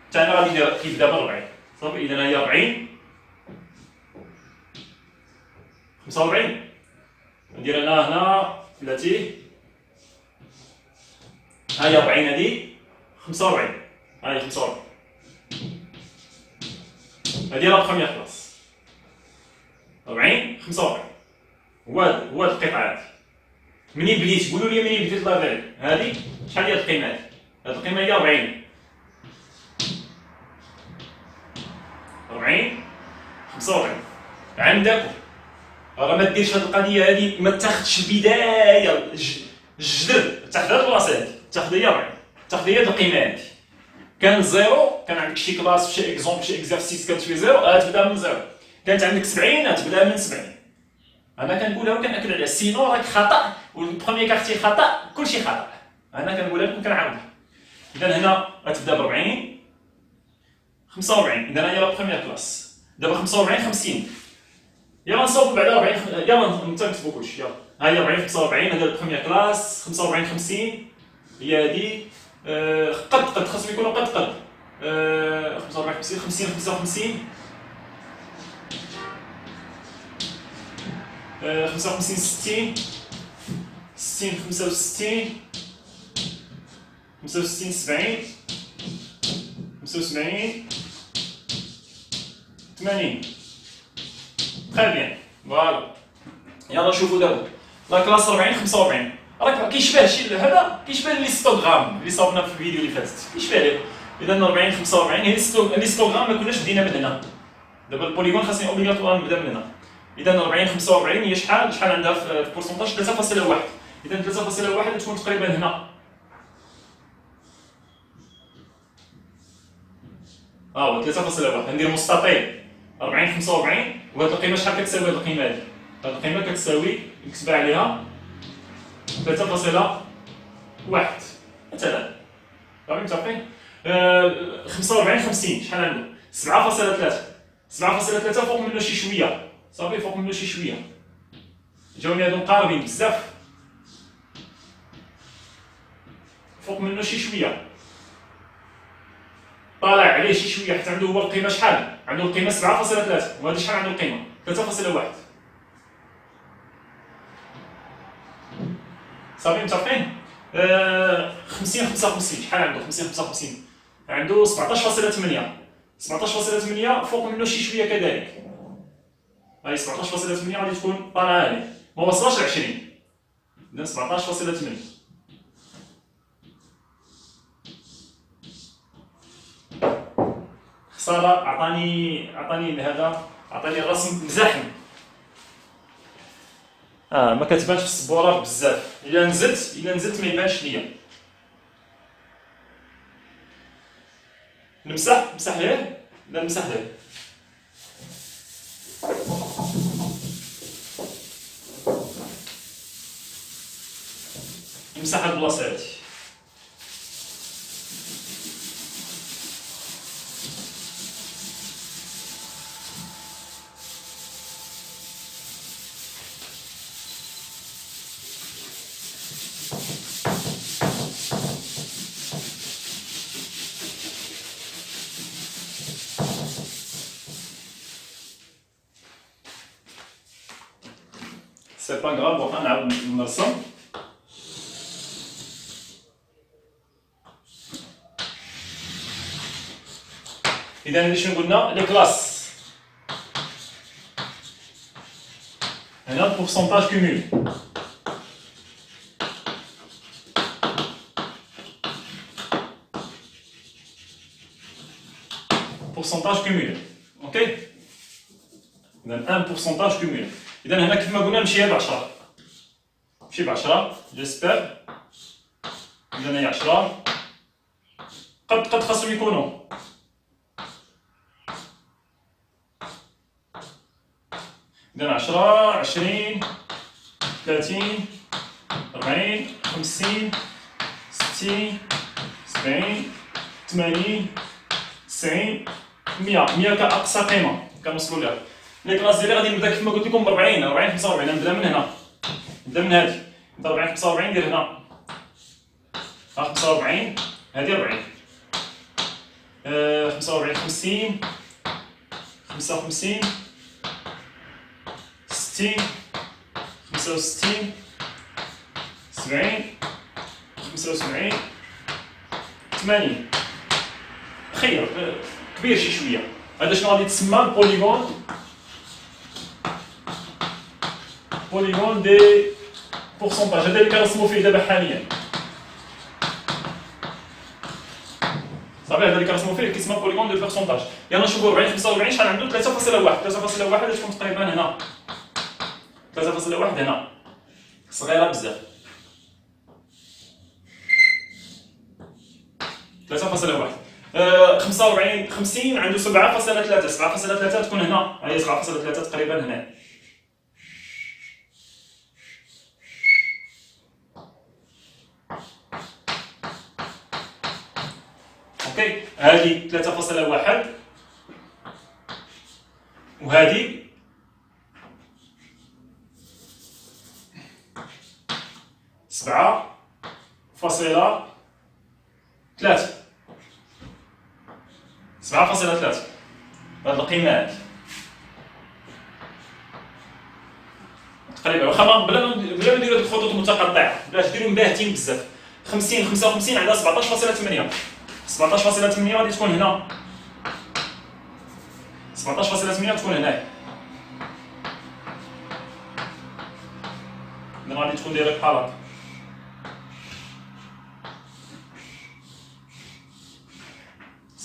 حتى انا غادي ندير كيبدا ب 40 صافي. اذا هي 40 45، ندير انا هنا 30، ها هي 40 هذه 45، ها هي 45 هذه لا بروميير كلاس 40 45 هو القطعه هذه منين بديت قولوا لي منين بديت الله يبارك هذه شحال هي القيمه هذه هذه القيمه هي 40 40 45 عندك راه ما ديرش هذه القضيه هذه ما تاخذش البدايه الجذر تاخذ هذه البلاصه هذه تاخذ هي 40 تاخذ هي القيمه هذه كان زيرو كان عندك شي كلاس شي اكزومبل شي اكزرسيس كتفي زيرو غتبدا من زيرو كانت عندك 70 غتبدا من 70 انا كنقولها وكناكد عليها سينو راك خطا والبروميير كارتي خطا كلشي خطا انا كنقولها لكم كنعاودها اذا هنا غتبدا ب 40 45 اذا هي لا بروميير كلاس دابا 45 50 يلا نصوبوا بعدا 40 يلا نكتبوا كلشي يلا ها هي 40 45 هذا البروميير كلاس 45 50 هي هذه قد خاصهم يكونوا قد 45 50 50 55 55 60 60 65 65 70 75 80 تري بيان فوالا يلا نشوفوا دابا لا كلاس 40 45 راك كيشبه شي هذا كيشبه ليستوغرام اللي صاوبنا في الفيديو اللي فاتت كيشبه ليه اذا 40 45 هي ليستوغرام ما كناش بدينا من هنا دابا البوليغون خاصني اوبليغاتوار نبدا من هنا اذا 40 45 هي شحال عندها في البورسونتاج 3.1 اذا 3.1 تكون تقريبا هنا هو 3.1 ندير مستطيل 40 45 وهاد القيمه شحال كتساوي هاد القيمه هادي هاد القيمه كتساوي نكتب عليها 3.1 مثلا صافي متفقين 45 50 شحال عنده 7.3 فوق منه شي شويه صافي فوق منه شي شويه جاوني هادو مقاربين بزاف فوق منه شي شويه طالع عليه شي شويه حتى عنده هو القيمه شحال عنده القيمه 7.3 وهادي شحال عنده القيمه 3.1 صافي متفقين 50 55 شحال عنده 50 55 عنده 17.8 فوق منه شي شويه كذلك هاي 17.8 غادي تكون طالعه عليه ما وصلش ل 20 اذا 17.8 خساره عطاني هذا عطاني الرسم مزاحم ما كتبانش في السبوره بزاف الا نزلت ما يبانش ليا نمسح ليه لا نمسح ليه نمسح هاد البلاصه هادي سي با غراف واخا نعاود نرسم اذا هادي شنو قلنا لي كلاس هنا البورسونتاج كومول pourcentage cumulé اوكي اذا 1 pourcentage cumulé اذا هنا كيف ما قلنا نمشيها ب 10 نمشي ب 10 جيسبر اذا هي 10 قد خاصهم يكونوا اذا 10 20 30 40 50 60 70 80 90 100 كأقصى قيمة كنوصلوا لها لي كلاس ديالي غادي نبدا كيف ما قلت لكم ب 40 45 نبدا من هنا نبدا من هادي نبدا 40 45 ندير هنا 45 هادي 40 45 50 55 60 65 70 75 80 خير كبير شي شويه هذا شنو غادي يتسمى بوليغون دي بورسونتاج. هذا اللي كنرسمو فيه دابا حاليا. صافي هذا اللي كنرسمو فيه كيتسمى بوليغون دو بورسونتاج. يلا نشوفو 40 45 شحال عنده 3.1. 3.1 تكون تقريبا هنا. 3.1 هنا صغيره بزاف. 3.1 45 50 عنده 7.3. 7.3 تكون هنا. هي 7.3 تقريبا هنا. اوكي هذه 3.1 وهذه 7.3. 7.3 هاد القيمات تقريبا. واخا بلا ما نديرو هاد الخطوط المتقطعه باش ديرو باهتين بزاف. 50 55 عندها 17.8. 17.8 غادي تكون هنا. 17.8 تكون هنا. إذا غادي تكون دايره بحال هكا.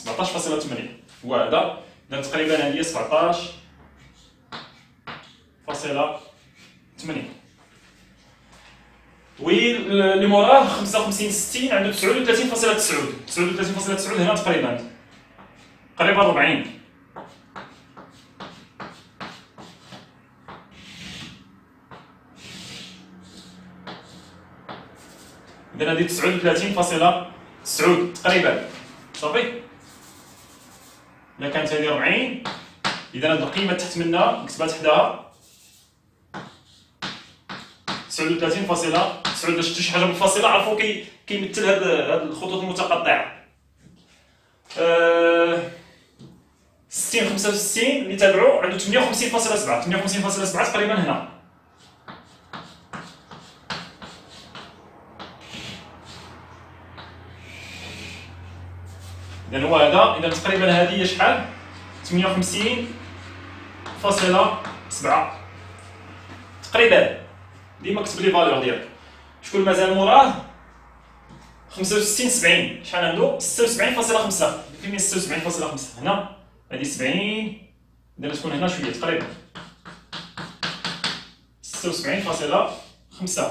17.8 هو هذا. إذا تقريبا هذه 17.8. واللي موراه 55 60 عنده 39.9. 39.9 هنا تقريبا قريبه 40. إذا هذه 39.9 تقريبا. صافي إذا كانت هذه 40 إذا هذه القيمة تحت منها نكتبها تحداها 39.9. إذا شفتو شي حاجة منفصلة عرفوا كيمثل هاد الخطوط المتقطعة. 60 65 اللي تابعو عنده 58.7. 58.7 تقريبا هنا. إذا هو هذا. إذا تقريبا هذه هي شحال 58.7 تقريبا. ديما كتب لي فالور ديالك. شكون مازال موراه 65 70 شحال عنده 76.5. فين 76.5 هنا. هذه 70 إذا تكون هنا شويه تقريبا 76.5.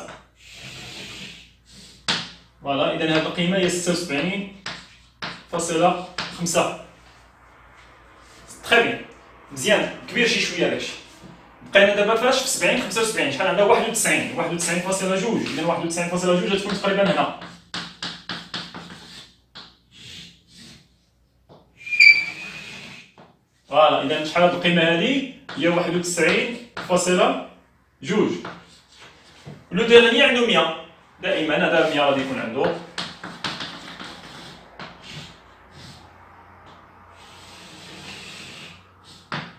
فوالا. إذا هذه القيمة هي 76.5. تري بيان مزيان كبير شي شويه داكشي. بقينا دابا فاش في 70 75 شحال عندها 91. 91.2. إذا 91.2 تكون تقريبا هنا. فوالا. إذا شحال هاد القيمة هادي هي 91.2. لو ديرني عنده 100. دائما هذا 100 غادي يكون عنده.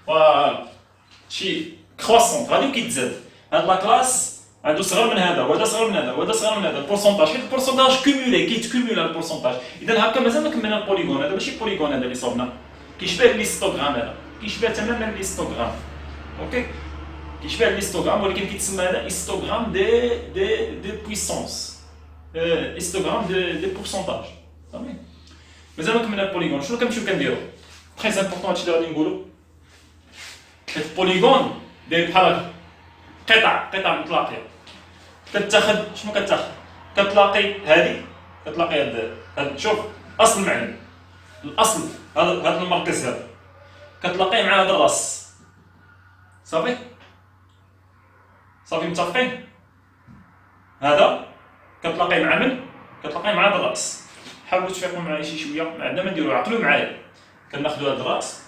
فوالا شي كرواسون غادي كيتزاد. هاد لاكلاس عنده صغر من هذا وهذا صغر من هذا وهذا صغر من هذا. البورسونتاج حيت البورسونتاج كومولي كيتكومول البورسونتاج. اذا هكا مازال ما كملنا البوليغون. هذا ماشي بوليغون هذا اللي صوبنا. كيشبه ليستوغرام. هذا كيشبه تماما ليستوغرام. اوكي كيشبه ليستوغرام ولكن كيتسمى هذا هيستوغرام دي بويسونس. هيستوغرام دي بورسونتاج. صافي مازال ما كملنا البوليغون. شنو كنمشيو كنديرو تري امبورطون هادشي اللي غادي نقولو. البوليغون داير بحال هكا قطع متلاقيه. كتاخد شنو كتاخد كتلاقي هذه كتلاقي هاد شوف اصل المعلم. الاصل هذا المركز هذا كتلاقيه مع هذا الراس. صافي متفقين. هذا كتلاقيه مع من؟ كتلاقيه مع هذا الراس. حاولوا تفيقوا معايا شي شويه. ما عندنا ما نديرو. عقلوا معايا. كناخذوا هذا الراس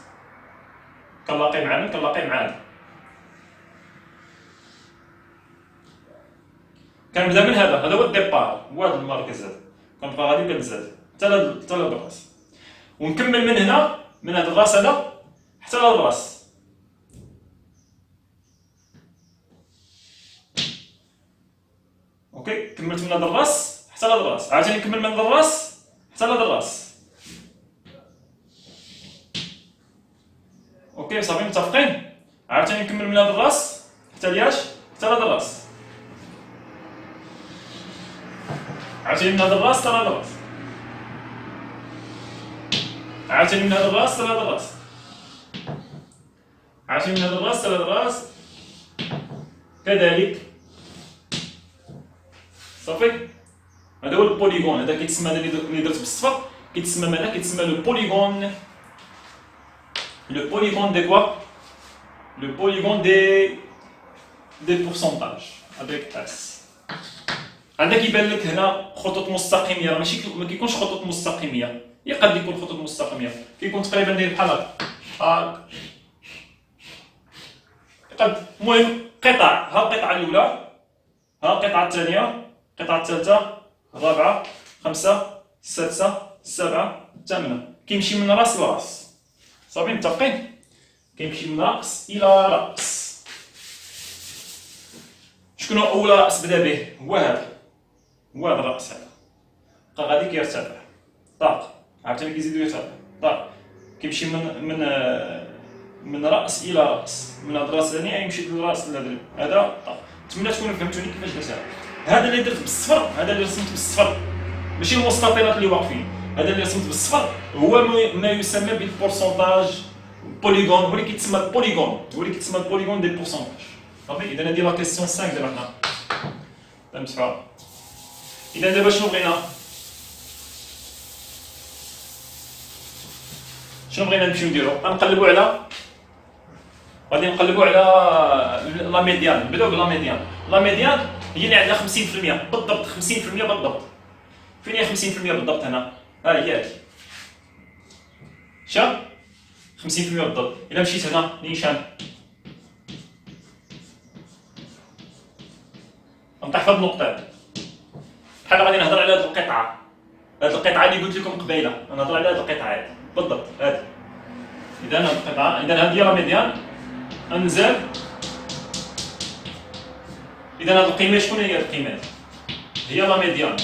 كنلاقيه مع من؟ كنلاقيه مع هذا. كنبدا من هذا هو الديبار. هو هذا المركز هذا كنبقى غادي كنزاد حتى لهذا الراس ونكمل من هنا من هذا الراس هذا حتى لهذا الراس. اوكي كملت من هذا الراس حتى لهذا الراس. عاوتاني نكمل من هذا الراس حتى لهذا الراس. اوكي صافي متفقين. عاوتاني نكمل من هذا الراس حتى لياش حتى لهذا الراس. عاوتاني من هذا الراس حتى لهذا الراس. عاوتاني من هذا الراس حتى لهذا الراس. عاوتاني من هذا الراس حتى لهذا الراس. كذلك صافي. هذا هو البوليغون. هذا كيتسمى، هذا اللي درت بالصفر كيتسمى ماذا؟ كيتسمى لو بوليغون. Le polygone des quoi? Le polygone des pourcentages avec S. هذا كيبان لك هنا خطوط مستقيميه، راه ماشي ما كيكونش خطوط مستقيميه، يقد يكون خطوط مستقيميه، كيكون تقريبا داير بحال هكا. يقد المهم قطع، ها القطعه الاولى، ها القطعه الثانيه، القطعه الثالثه، الرابعه، الخامسه، السادسه، السابعه، الثامنه، كيمشي من راس لراس. صافي متفقين؟ كيمشي من رأس إلى رأس. شكون هو أول رأس بدا به؟ هو هذا، هو هذا الرأس هذا. بقى غادي كيرتفع، طاق، عاوتاني كيزيدو يرتفع، طاق، كيمشي من رأس إلى رأس، من هذا الراس الثاني يمشي للراس هذا، هذا طاق. نتمنى تكونوا فهمتوني كيفاش درتها. هذا اللي درت بالصفر، هذا اللي رسمت بالصفر، ماشي المستطيلات اللي واقفين. هذا اللي رسمت بالصفر هو ما يسمى بالبورسونتاج بوليغون، هو اللي كيتسمى البوليغون، هو اللي كيتسمى البوليغون دي بورسونتاج. صافي. اذا هذه لا كيسيون 5 دابا حنا فهمتوها. اذا دابا شنو بغينا نمشيو نديرو؟ غنقلبوا على، غادي نقلبوا على لا ميديان. نبداو بلا ميديان. لا ميديان هي اللي عندها 50% بالضبط، 50% بالضبط. فين هي 50% بالضبط؟ هنا، ها هي هذه. شاف 50% بالضبط. إلا مشيت هنا نيشان غنطيح في هاد النقطة هادي. بحال غادي نهضر على هاد القطعة، هاد القطعة اللي قلت لكم قبيلة، غنهضر على هاد القطعة هادي بالضبط هادي. إذا هاد القطعة، إذا هادي هي لا ميديان، انزل. إذا هاد القيمة شكون هي هاد القيمة؟ هي لا ميديان.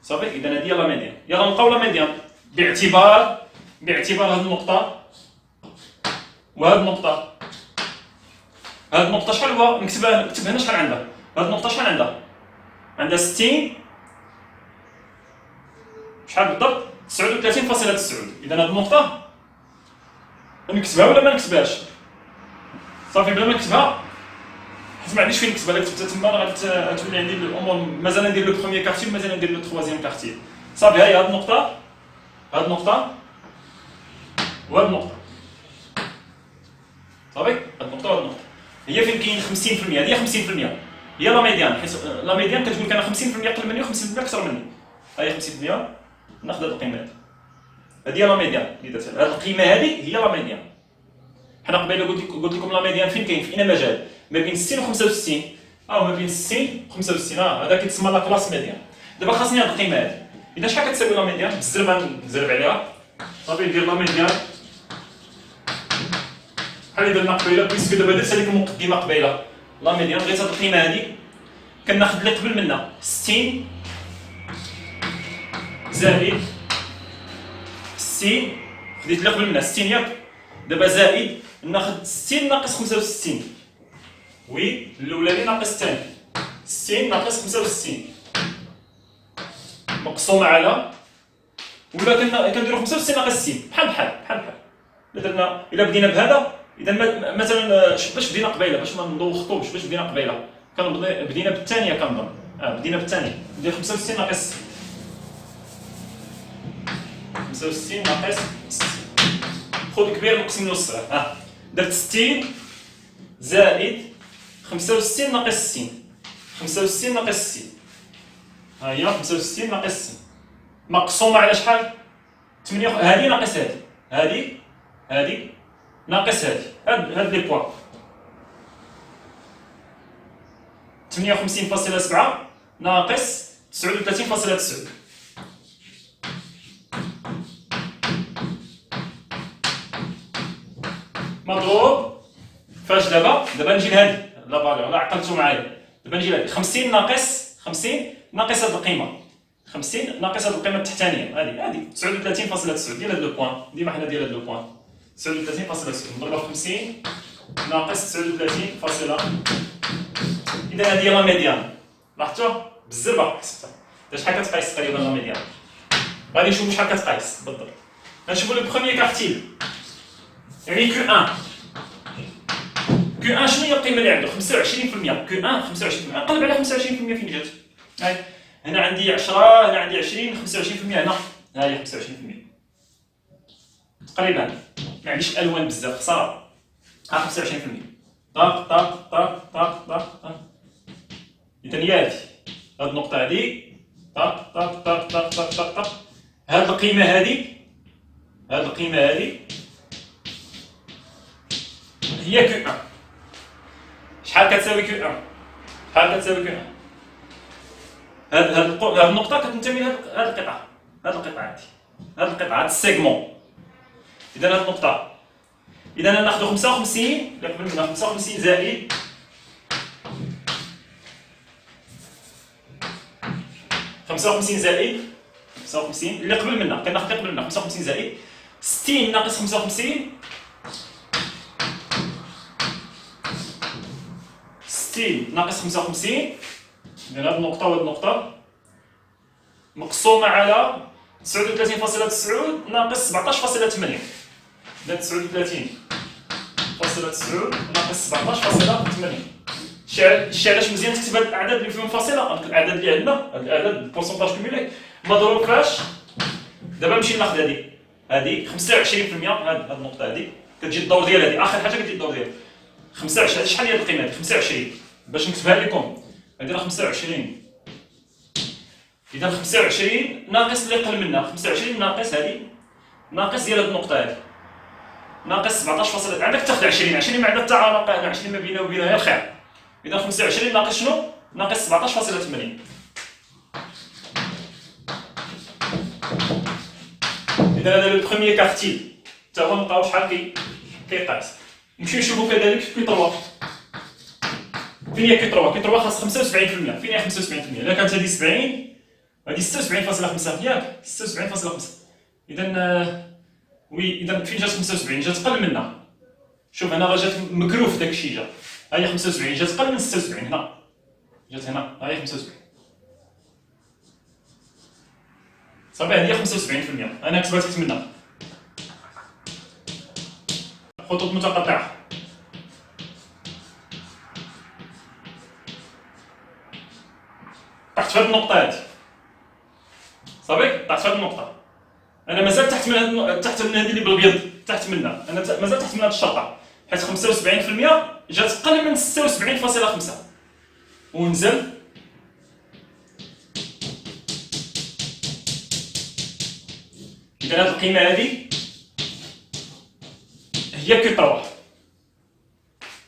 صافي. اذا هذه هي لا ميديان. يلا نلقاو لا ميديان باعتبار هذه النقطه وهذه النقطه. هذه النقطه شحال هو؟ نكتب هنا شحال عندها. هذه النقطه شحال عندها؟ عندها 60 شحال بالضبط؟ 39.9. اذا هذه النقطه نكتبها ولا ما نكتبهاش؟ صافي بلا ما نكتبها، حيت ما عنديش فين نكتبها. الا كتبتها تما راه غتولي عندي الامور، مازال ندير لو بروميير كارتي ومازال ندير لو تخوازيام كارتي. صافي. هاهي هاد النقطة، هاد النقطة وهاد النقطة. صافي. هاد النقطة وهاد النقطة هي فين كاين 50%. هادي هي 50%، هي لا ميديان. حيت لا ميديان كتقول لك انا 50% أقل مني و50% أكثر مني. هاهي 50%. ناخذ هاد القيمة هادي، هادي هي لا ميديان اللي درتها. هاد القيمة هادي هي لا ميديان. حنا قبيله قلت لكم لا ميديان فين كاين؟ في اي مجال؟ ما بين 60 و 65. ما بين 60 و 65. هذا كيتسمى لا كلاس ميديان. دابا خاصني هاد القيمة هادي. إذا شحال كتساوي لا ميديان؟ بالزربة نزرب عليها. صافي ندير لا ميديان بحال اللي درنا قبيله، بيسكو دابا درت هذيك المقدمة قبيله. لا ميديان بغيت هاد القيمة هادي كناخد اللي قبل منها 60 زائد 60. خديت اللي قبل منها 60 ياك، دابا زائد ناخد 60 ناقص 65. وي الاولاني ناقص الثاني. 60 ناقص 65 مقسومة على، ولا كنديرو 65 ناقص 60 بحال. إلا درنا، إلا بدينا بهذا، إذا مثلا باش بدينا قبيله، باش ما ندوخطوش، باش بدينا قبيله بدينا بالثانية كنظن. بدينا بالثانية. ندير 65 ناقص 65 ناقص 60. خذ كبير نقسم نص. درت 60 زائد 65 ناقص 60. 65 ناقص 60. ها هي 65 ناقص 60 مقسومة على شحال؟ 8. هذه ناقص هذه ناقص هذه. هاد لي بوان 58.7 ناقص 39.9. مضروب فاش؟ دابا نجي لهادي لا فالور، لا عقلتو معايا. دابا نجي لهادي 50 ناقص هاد القيمة 50 ناقص هاد القيمه التحتانيه هادي 39.9 ديال هاد لو بوان، ديما حنا ديال هاد لو بوان 39.9 مضروبه في 50 ناقص 39.. اذا هادي لا ميديان، لاحظتوها بالزربه حسبتها. شحال كتقيس تقريبا لا ميديان؟ غادي نشوفو شحال كتقيس بالضبط. غنشوفو لو بروميير كارتيل يعني كو 1. كو 1 شنو هي القيمه اللي عنده؟ 25%. كو 1 25%، نقلب على 25% فين جات؟ هاي هنا عندي 10، هنا عندي 20، 25% هنا، ها هي 25% تقريبا. ما عنديش الوان بزاف خساره. ها 25%. طاق طاق طاق طاق طاق طاق. اذا هي هادي، هاد النقطه هادي طاق طاق طاق طاق طاق طاق طاق. هاد القيمه هادي، هاد القيمه هادي هي كو 1. شحال كتساوي كو 1؟ شحال كتساوي كو 1؟ هاد النقطة كتنتمي لهاد القطعة، هاد القطعة هادي، هاد القطعة، هاد السيغمون. إذا هاد النقطة، إذا ناخدو 55 اللي قبل منها، 55 زائد 55 زائد 55 اللي قبل منها، كناخد اللي قبل منها 55 زائد 60 ناقص 55. 60 ناقص 55 إذا هاد النقطة وهاد النقطة مقسومة على 39.9 ناقص 17.8. إذا 39.9 ناقص 17.8. شتي علاش مزيان تكتب هاد الأعداد اللي فيهم فاصلة؟ الأعداد اللي عندنا، هاد الأعداد البورسونتاج كوميلي مضروب فاش؟ دابا نمشي ناخد هادي 25%. هاد النقطة هادي كتجي الدور ديال هادي، آخر حاجة كتجي الدور ديال 25. شحال هي هاد القيمة هادي؟ 25 باش نكتبها لكم. هادي راه 25. إذا 25 ناقص اللي قبل منها، 25 ناقص هادي، ناقص ديال هاد النقطة هادي، ناقص 17. عندك تاخد 20 ما عندها حتى علاقة، 20 ما بينها وبينها غير خير. إذا 25 ناقص شنو؟ ناقص 17.8. إذا هذا لو بروميير كارتيل تا هو نلقاو شحال كيقاس. نمشيو نشوفو كذلك كي 3. فين هي كي 3؟ كي 3 خاص 75%. فين هي 75%؟ إلا كانت هادي 70 هادي 76.5 ياك 76.5. إذا وي، إذا فين جات 75؟ جات قل منها. شوف هنا راه جات مكروف داكشي جا. ها هي 75 جات قل من 76 هنا. جات هنا ها هي 75. صافي هادي 75%. أنا كتبات منها. خطوط متقطعة. طحت في هاد النقطة هادي. صافي طحت في هاد النقطة. أنا مازال تحت من هادي اللي بالأبيض، تحت منها، أنا مازال تحت من هاد الشرطة، حيت 75% جات قل من 76.5 ونزل. إذا هاد القيمة هادي هي كي 3.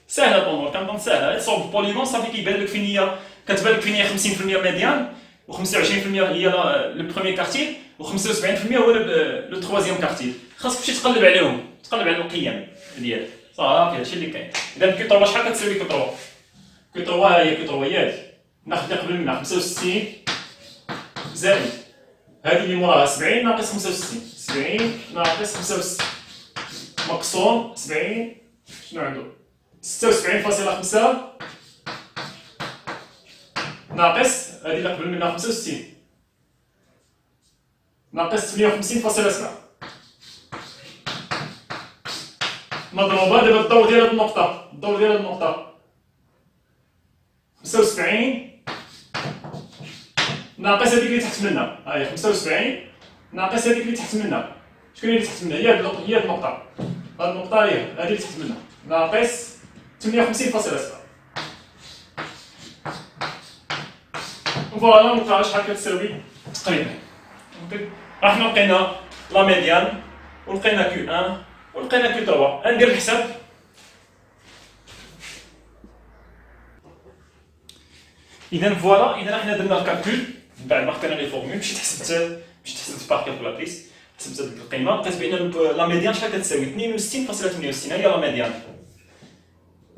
ساهلة الأمور، كنظن ساهلة، تصاوب بوليغون صافي كيبان لك فين هي، كتبان لك فين هي 50% ميديان و 25% هي لو بروميير كارتيل و 75% هو لو تروازيام كارتيل. خاصك تمشي تقلب عليهم، تقلب على القيم ديالك، صافي هادشي اللي كاين. إذا كي 3 شحال كتساوي كي 3؟ كي 3 ها هي كي 3 هي هادي، ناخد اللي قبل منها 65 زائد هادي اللي موراها 70 ناقص 65. 70 ناقص 65 مقسوم 70 شنو عندو؟ 76.5 ناقص هادي اللي قبل منها 65 ناقص 58.7 مضروبة. دابا الدور ديال هاد النقطة، الدور ديال هاد النقطة 75 ناقص هاديك اللي تحت منها، ها هي 75 ناقص هاديك اللي تحت منها. شكون هي اللي تحت منها؟ هي هاد النقطة، هاد النقطة هي هادي اللي تحت منها، ناقص 58.7. فوالا نلقاها شحال كتساوي تقريبا. راه حنا لقينا لا ميديان ولقينا كو 1 ولقينا كو 3. غندير الحساب. إذا فوالا، إذا حنا درنا الكالكول من بعد ما لقينا لي فورمول، مشيت حسبت باغ كالكولاتريس، حسبت هاد القيمة، لقيت بأن لا ميديان شحال كتساوي 62.68. هي لا ميديان.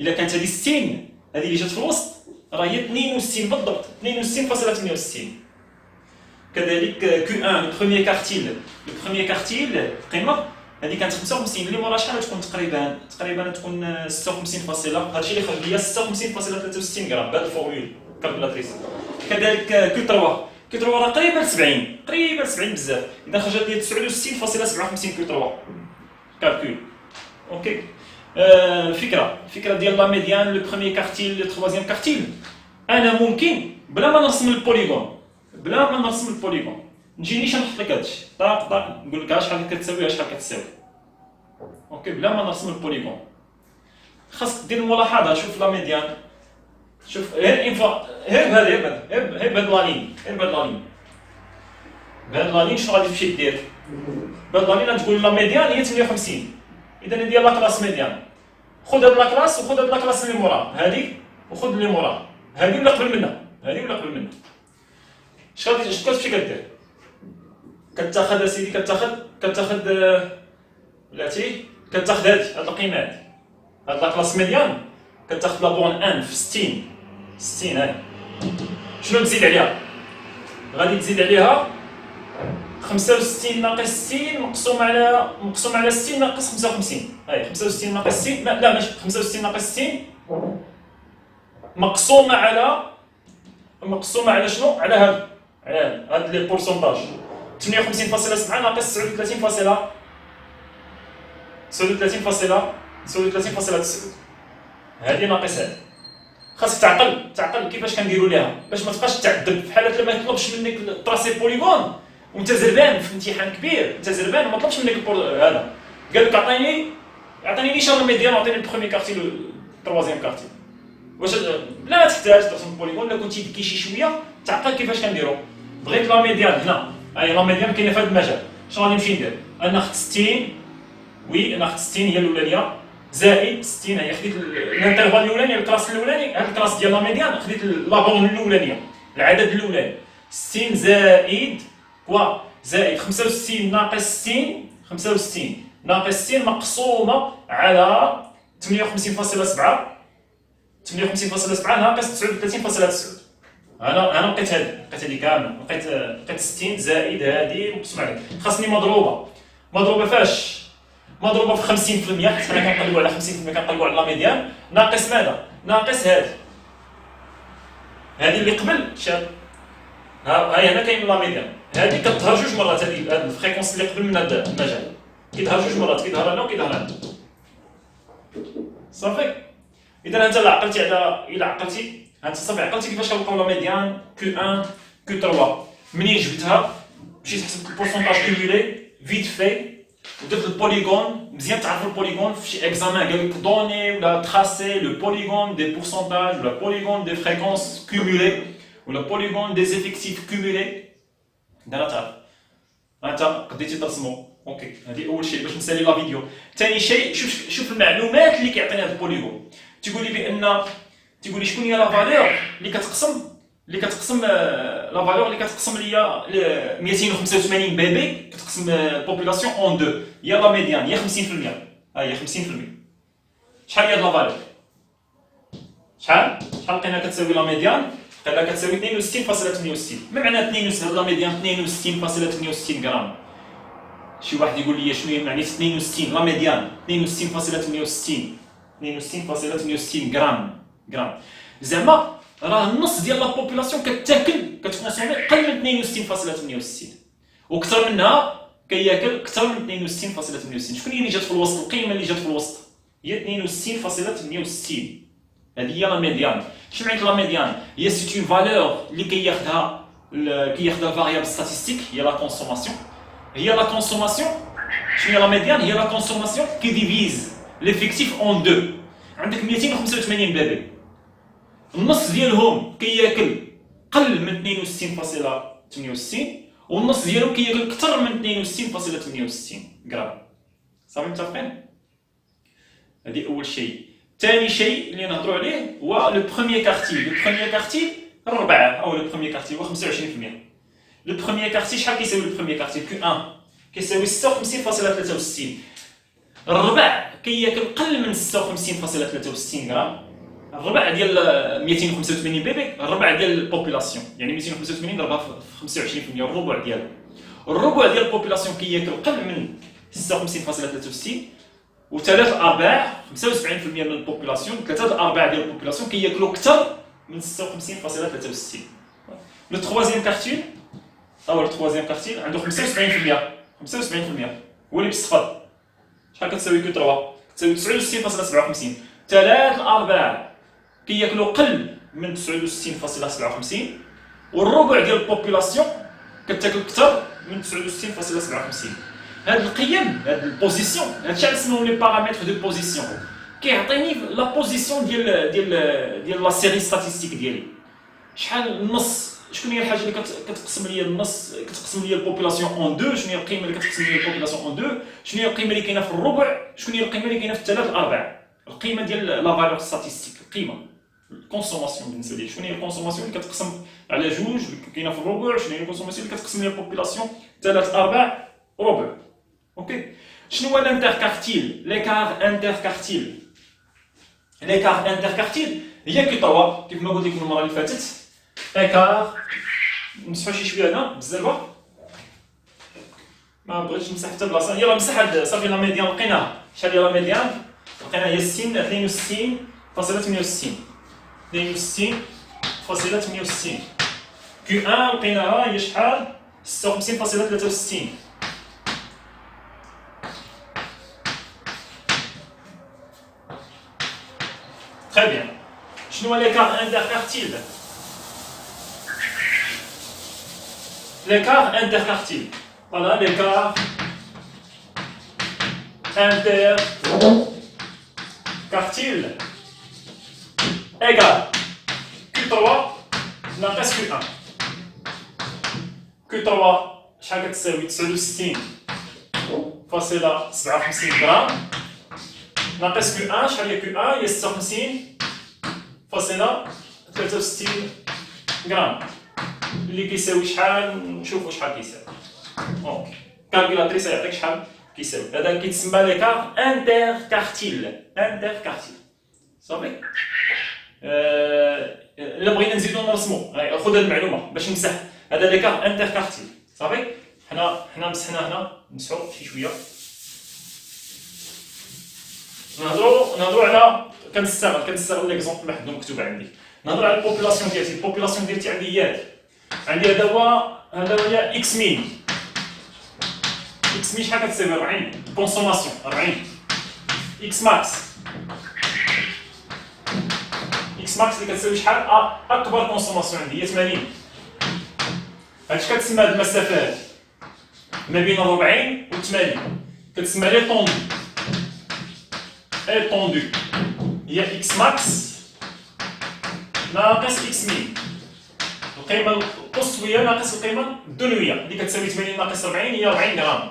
إلا كانت هادي 60 هادي اللي جات في الوسط راه هي 62 بالضبط، 62.68. كذلك Q1 le premier quartile القيمه هذه كانت 55 اللي مورا شحال تكون تقريبا تكون 56 فاصله هادشي اللي خرج ليا 56.63 غرام بهاد الفورمول كالكولاتريس. كذلك Q3 راه قريبه ل 70 بزاف، اذا خرجت لي 69.57 Q3 كالكول. اوكي الفكره ديال لا ميديان لو بروميير كارتيل لو تروازيام كارتيل انا ممكن بلا ما نرسم البوليغون نجي نيشان نحط لك هادشي طاق نقول لك شحال كتساوي شحال كتساوي. اوكي بلا ما نرسم البوليغون خاصك دير ملاحظه. شوف لا ميديان، شوف غير بهاد لا لين شنو غادي تمشي دير بهاد لا لين تقول لا ميديان هي 58. اذا هذه هي لا كلاس ميديان، خذ هاد لا كلاس وخذ هاد لا كلاس اللي موراها هذه وخذ اللي موراها هذه ولا قبل منها شنو كتمشي كدير؟ كتاخذ اسيدي كتاخذ بلاتي كتاخذ هاد القيمات هاد لا كلاس ميديان كتاخذ لا بون 1 في 60 هاي شنو تزيد عليها؟ غادي تزيد عليها 65 ناقص 60 مقسوم على 60 ناقص 55. هاي 65 ناقص 60 لا ماشي 65 ناقص 60 مقسومه على شنو؟ على هاد لي بورسونتاج 58.7 ناقص 39.9 هادي ناقص هادي. خاصك تعقل كيفاش كنديروا ليها باش ما تبقاش تعذب في حالات لما يطلبش منك تراسي بوليغون وانت زربان في امتحان كبير، انت زربان وما طلبش منك هذا قال لك عطيني نيشان ميديان وعطيني البروميي كارتيل والتروازيام كارتيل. واش بلا ما تحتاج ترسم بوليغون الا كنتي ذكي شي شويه تعقل كيفاش كنديرو. بغيت لا ميديان هنا هاي لا ميديان كاينه في هذا المجال. شنو غادي نمشي ندير؟ انا اخذت 60 هي الاولانيه زائد 60 هي خديت الانترفال الاولاني الكلاس الاولاني هاد الكلاس ديال لا ميديان خديت لا بون الاولانيه العدد الاولاني 60 زائد 65 ناقص 60 مقسومه على 58.7 ناقص 39.9. انا لقيت هذه كامله لقيت 60 زائد هذه مقسومه على خاصني مضروبه فاش؟ مضروبه في 50% حيت حنا كنقلبوا على 50% كنقلبوا على لا ميديان ناقص ماذا؟ ناقص هذه اللي قبل شاد هاي هنا كاين لا ميديان هذه كتظهر جوج مرات. هذه الفريكونس اللي قبل من هذا المجال كيظهر جوج مرات كيظهر هنا وكيظهر هنا صافي. اذا انت الا عقلتي انت صافي عقلتي كيفاش كنلقاو لا ميديان Q1 Q3 منين جبتها مشيت حسبت البورسونتاج كومولي فيت في ودرت البوليغون مزيان. تعرفوا البوليغون في شي اكزامان قال لك دوني ولا تراسي لو بوليغون دي بورسونتاج ولا بوليغون دي فريكونس كومولي ولا بوليغون دي زيفيكتيف كومولي انا تعرف انت قديتي ترسمو. اوكي هذه اول شيء باش نسالي لا فيديو. ثاني شيء شوف المعلومات اللي كيعطينا هذا البوليغون. تيقول لي شكون هي لا فالور اللي كتقسم لا فالور اللي كتقسم ليا 285 بيبي كتقسم البوبولاسيون اون دو هي لا ميديان هي 50%. هي 50%. شحال هي لا فالور؟ شحال لقينا كتساوي لا ميديان؟ لقينا كتساوي 62.68. ما معنى 62 لا ميديان 62.68 غرام؟ شي واحد يقول لي شنو هي معني 62 لا ميديان 62.68 غرام زعما راه النص ديال لا بوبولاسيون كتكونسومي قل من 62.68 وكثر منها كياكل اكثر من 62.68. شكون هي اللي جات في الوسط؟ القيمه اللي جات في الوسط هي 62.68. هذه هي لا ميديان. شنو معنات لا ميديان؟ هي سيت اون فالور اللي كياخذها الفاريابل ستاتيستيك هي لا كونسوماسيون. شنو هي لا ميديان؟ هي لا كونسوماسيون كي ديفيز ليفيكتيف اون دو. عندك 285 بيبي النص ديالهم كياكل قل من 62.68 والنص ديالهم كياكل اكثر من 62.68 غرام. صافي متفقين؟ هذه اول شيء. ثاني شيء اللي نهضروا عليه هو لو بروميير كارتيل الربع او لو بروميير كارتيل هو 25%. لو بروميير كارتيل شحال كيساوي لو بروميير كارتيل Q1 كيساوي 56.63. الربع كياكل قل من 56.63 غرام الربع ديال 285 بيبي الربع ديال البوبولاسيون، يعني 285 ضربها في 25% الربع ديالها. الربع ديال البوبولاسيون كياكل قل من 56.63 وثلاث ارباع 75% من البوبولاسيون، ثلاثه الارباع ديال البوبولاسيون كياكلوا اكثر من 56.63. لو تروازيام كارتيل هو التروازيام كارتيل عنده 75%، 75% هو اللي بالصفر. شحال كتساوي كو 3 كتساوي 69.57. ثلاث الارباع كياكلوا قل من 69.57 والربع ديال البوبولاسيون كتاكل اكثر من 69.57. هاد القيم هاد البوزيسيون هادشي اللي نسميو لي بارامتر دو بوزيسيون كيعطيني لا بوزيسيون ديال لا سيري ستاتيستيك ديالي. شحال النص، شكون هي الحاجه اللي كتقسم لي النص، كتقسم لي البوبولاسيون اون دو، شنو هي القيمه اللي كتقسم لي البوبولاسيون اون دو، شنو هي القيمه اللي كاينه في الربع، شكون هي القيمه اللي كاينه في الثلاث الارباع. القيمه ديال لا فالور ستاتيستيك، القيمه الكونسوماسيون بالنسبه لي، شكون هي الكونسوماسيون اللي كتقسم على جوج اللي كاينه في الربع، شنو هي الكونسوماسيون اللي كتقسم لي البوبولاسيون ثلاث ارباع ربع. اوكي، شنو هو الانتركارتيل؟ ليكار انتركارتيل. ليكار انتركارتيل هي كيطوا كيف ما قلت لكم المره اللي فاتت، ايكار نمسحو شي شويه هنا بزاف، ما بغيتش نمسح حتى بلاصه، يلاه مسح هاد صافي لا ميديان لقيناها. شحال هي لا ميديان؟ لقيناها هي 62.68 كيو 1 لقيناها هي شحال؟ 56.63. Très bien. شنو هو l'écart interquartile؟ L'écart interquartile. Voilà l'écart interquartile égale Q3 ناقص Q1. Q3 شحال كتساوي 69.57 غرام ناقص Q1 شحال هي Q1 هي 56.63 غرام اللي كيساوي شحال؟ نشوفوا شحال كيساوي. اوكي، كالكولاتريس يعطيك شحال كيساوي. هذا كيتسمى ليكار انتركارتيل. انتركارتيل صافي. الا بغينا نزيدو نرسمو خذ هذه المعلومه باش نمسح هذا ليكار انتركارتيل صافي. حنا مسحنا هنا نمسحو شي شويه. نهضروا على كنستغل ليكزومبل محدود مكتوب عندي. نهضروا على البوبولاسيون ديالتي. البوبولاسيون ديالتي عندي هي هذا هو اكس مين. اكس مين شحال كتساوي 40 كونسوماسيون 40. اكس ماكس اللي كتساوي شحال؟ اكبر كونسوماسيون عندي هي 80. هادشي كتسمى هاد المسافات ما بين 40 و 80 كتسمى لي طوندو. étendue هي x max ناقص x min. القيمة القصوية ناقص القيمة الدنوية اللي كتساوي 80 ناقص 40 هي 40 غرام.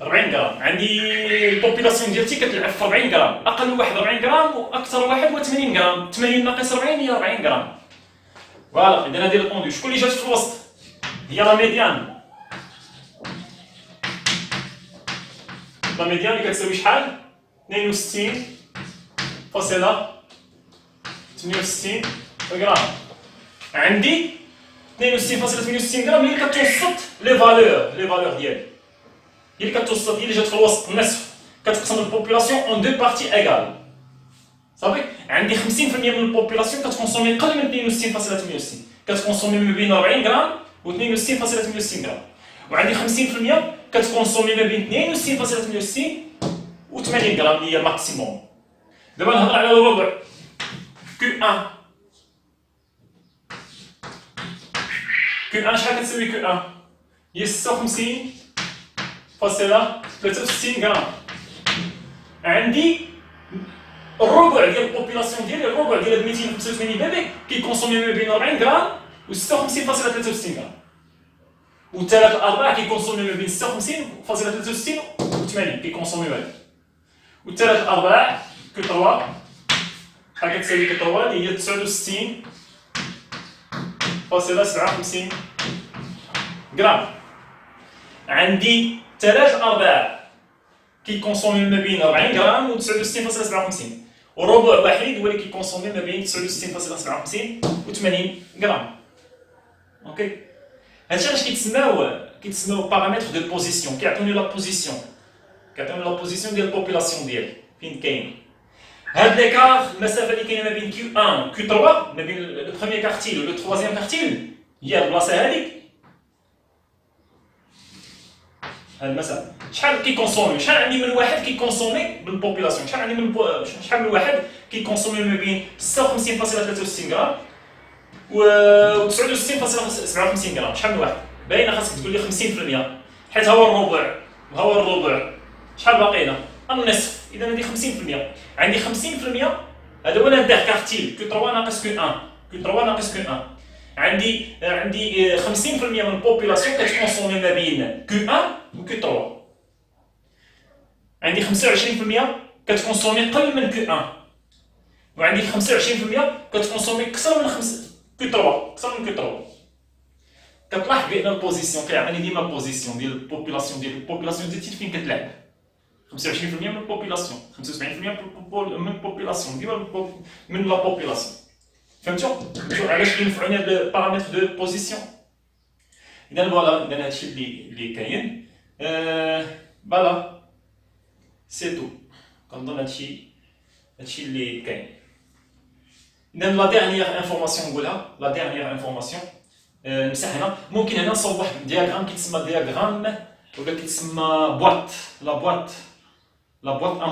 40 غرام عندي البوبولاسيون ديالتي كتلعب في 40 غرام، أقل واحد 40 غرام وأكثر واحد هو 80 غرام. 80 ناقص 40 هي 40 غرام. فوالا إذا هادي لطوندو. شكون اللي جات في الوسط؟ هي لا ميديان. لا ميديان اللي كتساوي شحال؟ 62.68 غرام. عندي 62.68 غرام هي اللي كتوسط لي فالور ديالي، هي اللي كتوسط، هي اللي جات في الوسط النصف. كتقسم البوبولاسيون اون دو بارتي ايغال صافي. عندي 50% من البوبولاسيون كتكونسومي قل من 62.68 كتكونسومي ما بين 40 غرام و 62.68 غرام، وعندي 50% كتكونسومي ما بين 62.68 و 80 غرام اللي هي الماكسيموم. دابا نهضر على الربع. Q1 شحال كتساوي Q1؟ هي 56.63 غرام. عندي الربع ديال البوبولاسيون ديالي، الربع ديال 285 بيبي كيكونسومي ما بين 40 غرام و 56.63 غرام، والثلاث الارباع كيكونسومي ما بين 56.63 و 80 كيكونسوميو هذا. والثلاث الارباع كو 3 شحال كتساوي كو 3 اللي هي 69.57 غرام. عندي ثلاث ارباع كيكونسومي ما بين 40 غرام و 69.57، وربع واحد هو اللي كيكونسومي ما بين 69.57 و 80 غرام. اوكي هادشي علاش كيتسماو بارامتر دو بوزيسيون، كيعطيوني لا بوزيسيون، ديال البوبولاسيون ديالي فين كاين. هاد ليكار المسافه اللي كاينه ما بين كيو 1 كيو 3 ما بين لو بروميير كارتيل و لو تروازيام كارتيل هي البلاصه هذيك. هاد المسافه شحال كيكونسومي، شحال عندي من واحد كيكونسومي بالبوبولاسيون، شحال عندي من شحال من واحد كيكونسومي ما بين 56.63 غرام و 69.57 غرام. شحال من واحد باينه، خاصك تقول لي 50%، حيت ها هو الربع شحال باقي لنا النصف. اذا هذه 50%، عندي 50%. هذا هو الانتر كارتيل كيو 3 ناقص كيو 1، كيو 3 ناقص كيو 1. عندي 50% من البوبولاسيون كتكونسومي ما بين كيو 1 و كيو 3. عندي 25% كتكونسومي قل من كيو 1، وعندي 25% كتكونسومي اكثر من كيو 3، اكثر من كيو 3. كتلاحظ بان البوزيسيون كيعطيني ديما البوزيسيون ديال البوبولاسيون ديال فين كتلعب. 25% من البوبولاسيون، 75% من البوبولاسيون، ديما من لا بوبولاسيون. فهمتوا علاش كينفعوني هاد البارامتر دو بوزيسيون؟ اذا فوالا، اذا هادشي اللي كاين. فوالا سي تو، كنظن هادشي اللي كاين. اذا لا ديرنيير انفورماسيون نقولها، لا ديرنيير انفورماسيون نمسح هنا. ممكن هنا نصوب واحد الدياغرام كيتسمى دياغرام ولا كيتسمى بواط. لا بواط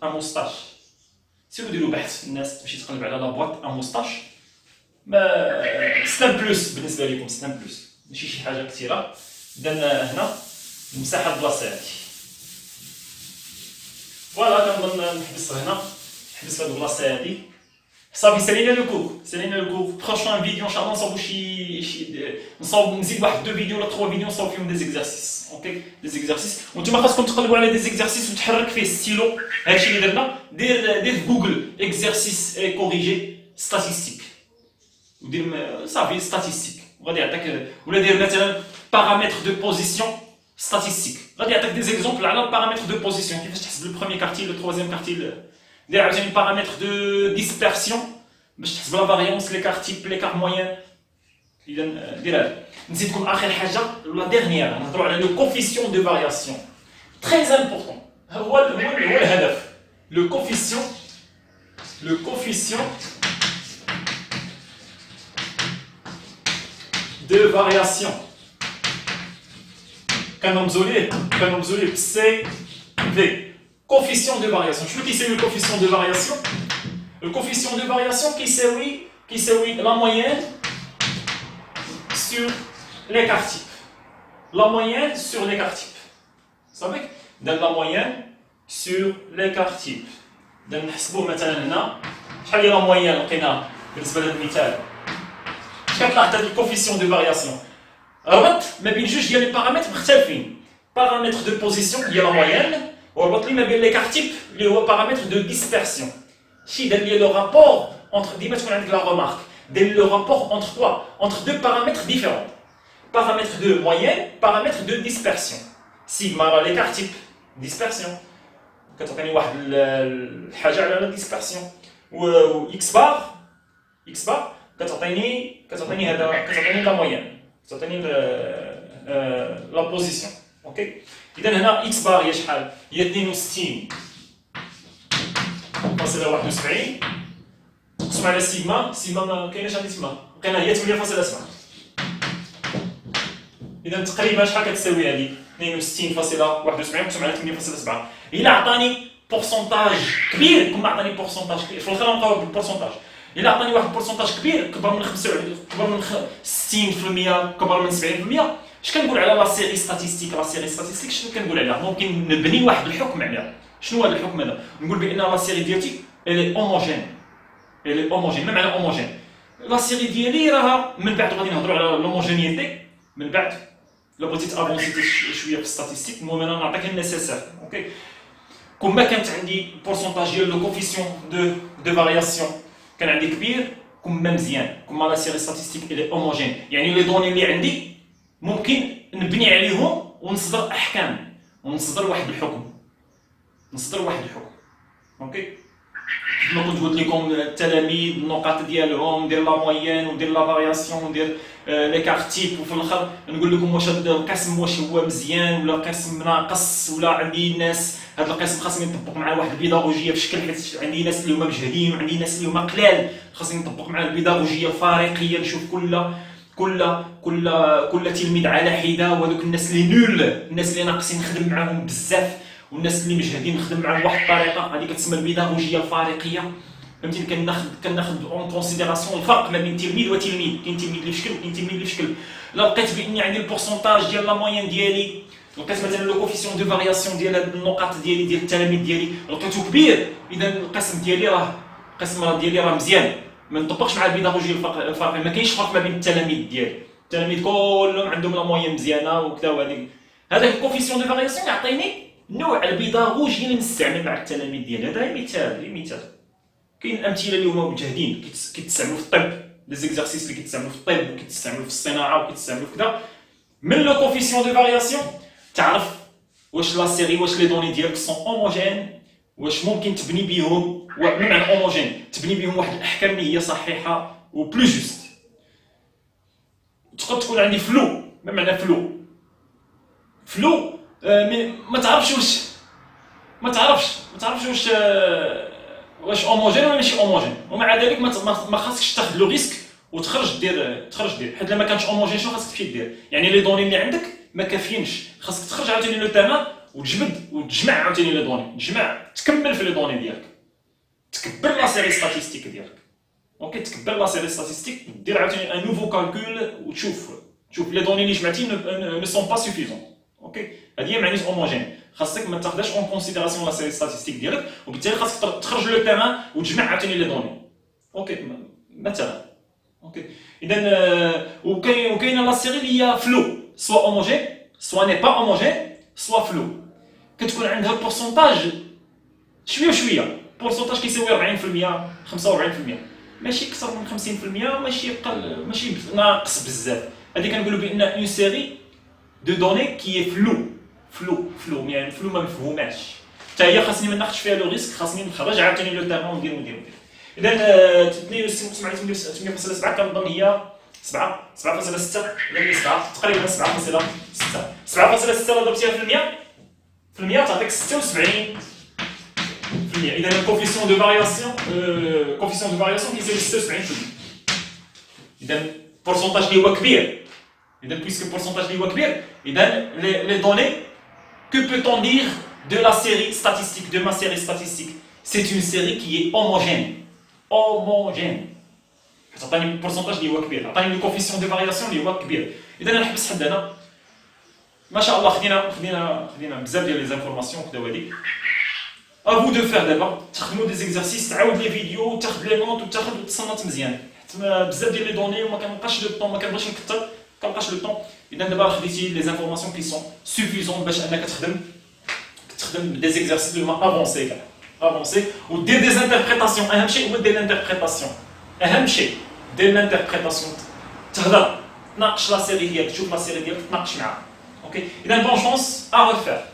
ا موستاش. سيرو ديروا بحث، الناس تمشي تقلب على لا بواط ا موستاش. سلام بلوس بالنسبه لكم، سلام بلوس ماشي شي حاجه كثيره. اذا هنا نمسح هاد البلاصه هادي. فوالا كنظن نحبس هنا، نحبس هاد البلاصه هادي. صافي سالينا لو كور. بروشان فيديو ان شاء الله نصاوب نزيد واحد 2 فيديو ولا 3 فيديو نصاوب فيهم دي زيكزارسيس. اوكي دي زيكزارسيس، وانتم خاصكم تقلبوا على دي زيكزارسيس وتحرك فيه ستيلو. هادشي اللي درنا، دير في جوجل اكزارسيس كوريجي ستاتيستيك ودير صافي ستاتيستيك، وغادي يعطيك. ولا دير مثلا بارامتر دو بوزيسيون ستاتيستيك، غادي يعطيك دي زيكزومبل على بارامتر دو بوزيسيون، كيفاش تحسب لو بروميير كارتيل لو تروازيام كارتيل. دير عاوتاني بارامتر دو ديسبيرسيون باش تحسب لا فاريونس ليكار تيب ليكار موين. اذا دير هذا. نزيدكم اخر حاجه لا ديرنيير، نهضروا على لو كوفيسيون دو فارياسيون. تري امبورطون، هو الهدف. لو كوفيسيون دو فارياسيون كنرمزوا ليه سي في. Coefficient de variation. Je veux qui c'est le coefficient de variation. Le coefficient de variation qui série la moyenne sur l'écart type. La moyenne sur l'écart type. Vous savez? Donc la moyenne sur l'écart type. Donc نحسبوا مثلا هنا شحال هي لا موين لقينا بالنسبه لهذا المثال. شحال طلعت هذا الكوفيسيون دو فارياسيون؟ ربط ما بين جوج ديال لي بارامتر مختلفين. بارامتر دو بوزيسيون هي لا موين، وربط لي ما بين ليكار تيب اللي هو بارامتر دو ديسبيرسيون. شي دار لي لو رابور انتر، ديما تكون عندك لا ريمارك، دار لي لو رابور انتر كوا؟ انتر دو بارامتر ديفيرون. بارامتر دو موين، بارامتر دو ديسبيرسيون. سيغما راه ليكار تيب ديسبيرسيون، كتعطيني واحد الحاجه على لا ديسبيرسيون. و اكس بار كتعطيني هذا، كتعطيني لا موين، كتعطيني لا بوزيسيون. اوكي اذا هنا اكس بار هي شحال؟ هي 62.71 نقسم على سيغما ما كايناش عندي تما، لقينا هي 8.7. اذا تقريبا شحال كتساوي هذه؟ 62.71 نقسم على 8.7. الا عطاني بورسونتاج كبير، كون ما عطاني بورسونتاج كبير في الاخر نبقاو بالبورسونتاج. الا عطاني واحد البورسونتاج كبير كبر من 25 كبر من 60% كبر من 70%، اش كنقول على لا سيري ستاتيستيك؟ لا سيري ستاتيستيك شنو كنقول عليها؟ ممكن نبني واحد الحكم عليها. شنو هذا الحكم هذا؟ نقول بان لا سيري ديالتي الي هوموجين. ما معنى هوموجين؟ لا سيري ديالي راها من بعد غادي نهضروا على لوموجينيتي من بعد. لا بغيتي تافونسي شويه في الستاتيستيك، المهم انا نعطيك النيسيسير. اوكي كون ما كانت عندي بورسونتاج ديال لو كوفيسيون دو فارياسيون كان عندي كبير، كون ما مزيان، كون ما لا سيري ستاتيستيك الي هوموجين، يعني لي دوني اللي عندي ممكن نبني عليهم ونصدر احكام ونصدر واحد الحكم. اوكي كما كنت قلت لكم التلاميذ النقاط ديالهم، ندير لا موين وندير لا فارياسيون وندير ليكار تيب، وفي الاخر نقول لكم واش هذا القسم واش هو مزيان ولا قسم ناقص، ولا عندي ناس هذا القسم خاصني نطبق معاه واحد البيداغوجيه في شكل، حيت عندي ناس اللي هما مجهدين وعندي ناس اللي هما قلال، خاصني نطبق معاه البيداغوجيه الفارقيه، نشوف كل تلميذ على حده، وهذوك الناس اللي نول، الناس اللي ناقصين نخدم معاهم بزاف، والناس اللي مجهدين نخدم معاهم بواحد الطريقه، هذه كتسمى البيداغوجيه الفارقيه. فهمتيني؟ كناخذ اون كونسيديراسيون الفرق ما بين تلميذ وتلميذ، كاين تلميذ اللي في شكل وكاين تلميذ اللي في شكل. لا لقيت باني عندي البورسونتاج ديال لا موين ديالي، لقيت مثلا لو كوفيسيون دو فارياسيون ديال هاد النقاط ديالي ديال التلاميذ ديالي لقيتو كبير، اذا القسم ديالي راه مزيان، ما نطبقش مع البيداغوجيه الفرق، ما كاينش فرق ما بين التلاميذ ديالي، التلاميذ كلهم عندهم لا موين مزيانه وكذا، وهذيك هذاك الكوفيسيون دو فارياسيون يعطيني نوع البيداغوجي اللي نستعمل مع التلاميذ ديالي. هذا مثال. كاين امثله اللي هما مجهدين كيتستعملوا في الطب، لي زيكزارسيس اللي كيتستعملوا في الطب وكيتستعملوا في الصناعه وكيتستعملوا في كذا، من لو كوفيسيون دو فارياسيون تعرف واش لا سيري، واش لي دوني ديالك سون هوموجين، واش ممكن تبني بهم، من معنى هوموجين تبني بهم واحد الاحكام اللي هي صحيحه و بلو جوست. تقدر تكون عندي فلو، ما معنى فلو ما تعرفش واش هوموجين ولا ماشي هوموجين، ومع ذلك ما خاصكش تاخذ لو ريسك وتخرج دير، حيت لما كانش هوموجين شنو خاصك تمشي دير؟ يعني لي دوني اللي عندك ما كافيينش، خاصك تخرج عاوتاني لو تيران وتجبد وتجمع عاوتاني لي دوني، تكمل في لي دوني ديالك، تكبر لا سيري ستاتيستيك ديالك. اوكي، تكبر لا سيري ستاتيستيك ودير عاوتاني ان نوفو كالكول وتشوف لي دوني اللي جمعتي ne sont pas suffisants. اوكي، هذه هي معنيت هوموجين، خاصك ما تاخذش اون كونسيديراسيون لا سيري ستاتيستيك ديالك، وبالتالي خاصك تخرج لو تيران وتجمع عاوتاني لي دوني. اوكي مثلا. اوكي، اذا وكاينه لا سيري اللي هي فلو، سوا هوموجين سوا ني با هوموجين سوا فلو، كتكون عندها بورسونتاج شويه، بورسونتاج كيساوي 40% 45%، ماشي اكثر من 50%، ماشي ناقص بزاف. هذه كنقولوا بان اون سيري دو دوني كي فلو، يعني فلو ما مفهوماش، حتى هي خاصني ما ناخذش فيها لو ريسك، خاصني نخرج عاوتاني لو تيران وندير. اذا 62 على 8.7 كنظن هي 7.6 ولا 7 تقريبا 7.6 لو ضربتيها في المية تعطيك 76%. اذا الكوفيسيون دو فارياسيون كيساوي 76%. اذا البورسونتاج اللي هو كبير، اذا بويسك البورسونتاج اللي هو كبير، اذا لي دوني que peut-on dire de la série statistique, de ma série statistique? C'est une série qui est homogène. تعطيني البورسونتاج اللي هو كبير، عطاني الكوفيسيون دو فارياسيون اللي هو كبير. اذا نحبس حد هنا. ما شاء الله خدينا بزاف ديال لي زانفورماسيون كدا وهادي. افو دو فير دابا تخدموا دي زيكزارسيس، تعاود لي فيديو وتاخذ لي نوت وتصنت مزيان، حيت بزاف ديال لي دوني وما كنبقاش لو طون، ما كنبغيش نكثر، كنبقاش لو طون. اذا دابا خديتي لي زانفورماسيون كي سون سوفيزون باش انك تخدم دي زيكزارسيس اللي هما افونسي ودير دي انتربريتاسيون. اهم شيء هو دير الانتربريتاسيون، اهم شيء دير الانتربريتاسيون، تهضر تناقش لا سيري ديالك، تشوف لا سيري ديالك تناقش معاها. اوكي، اذا بون شونس ا ريفير.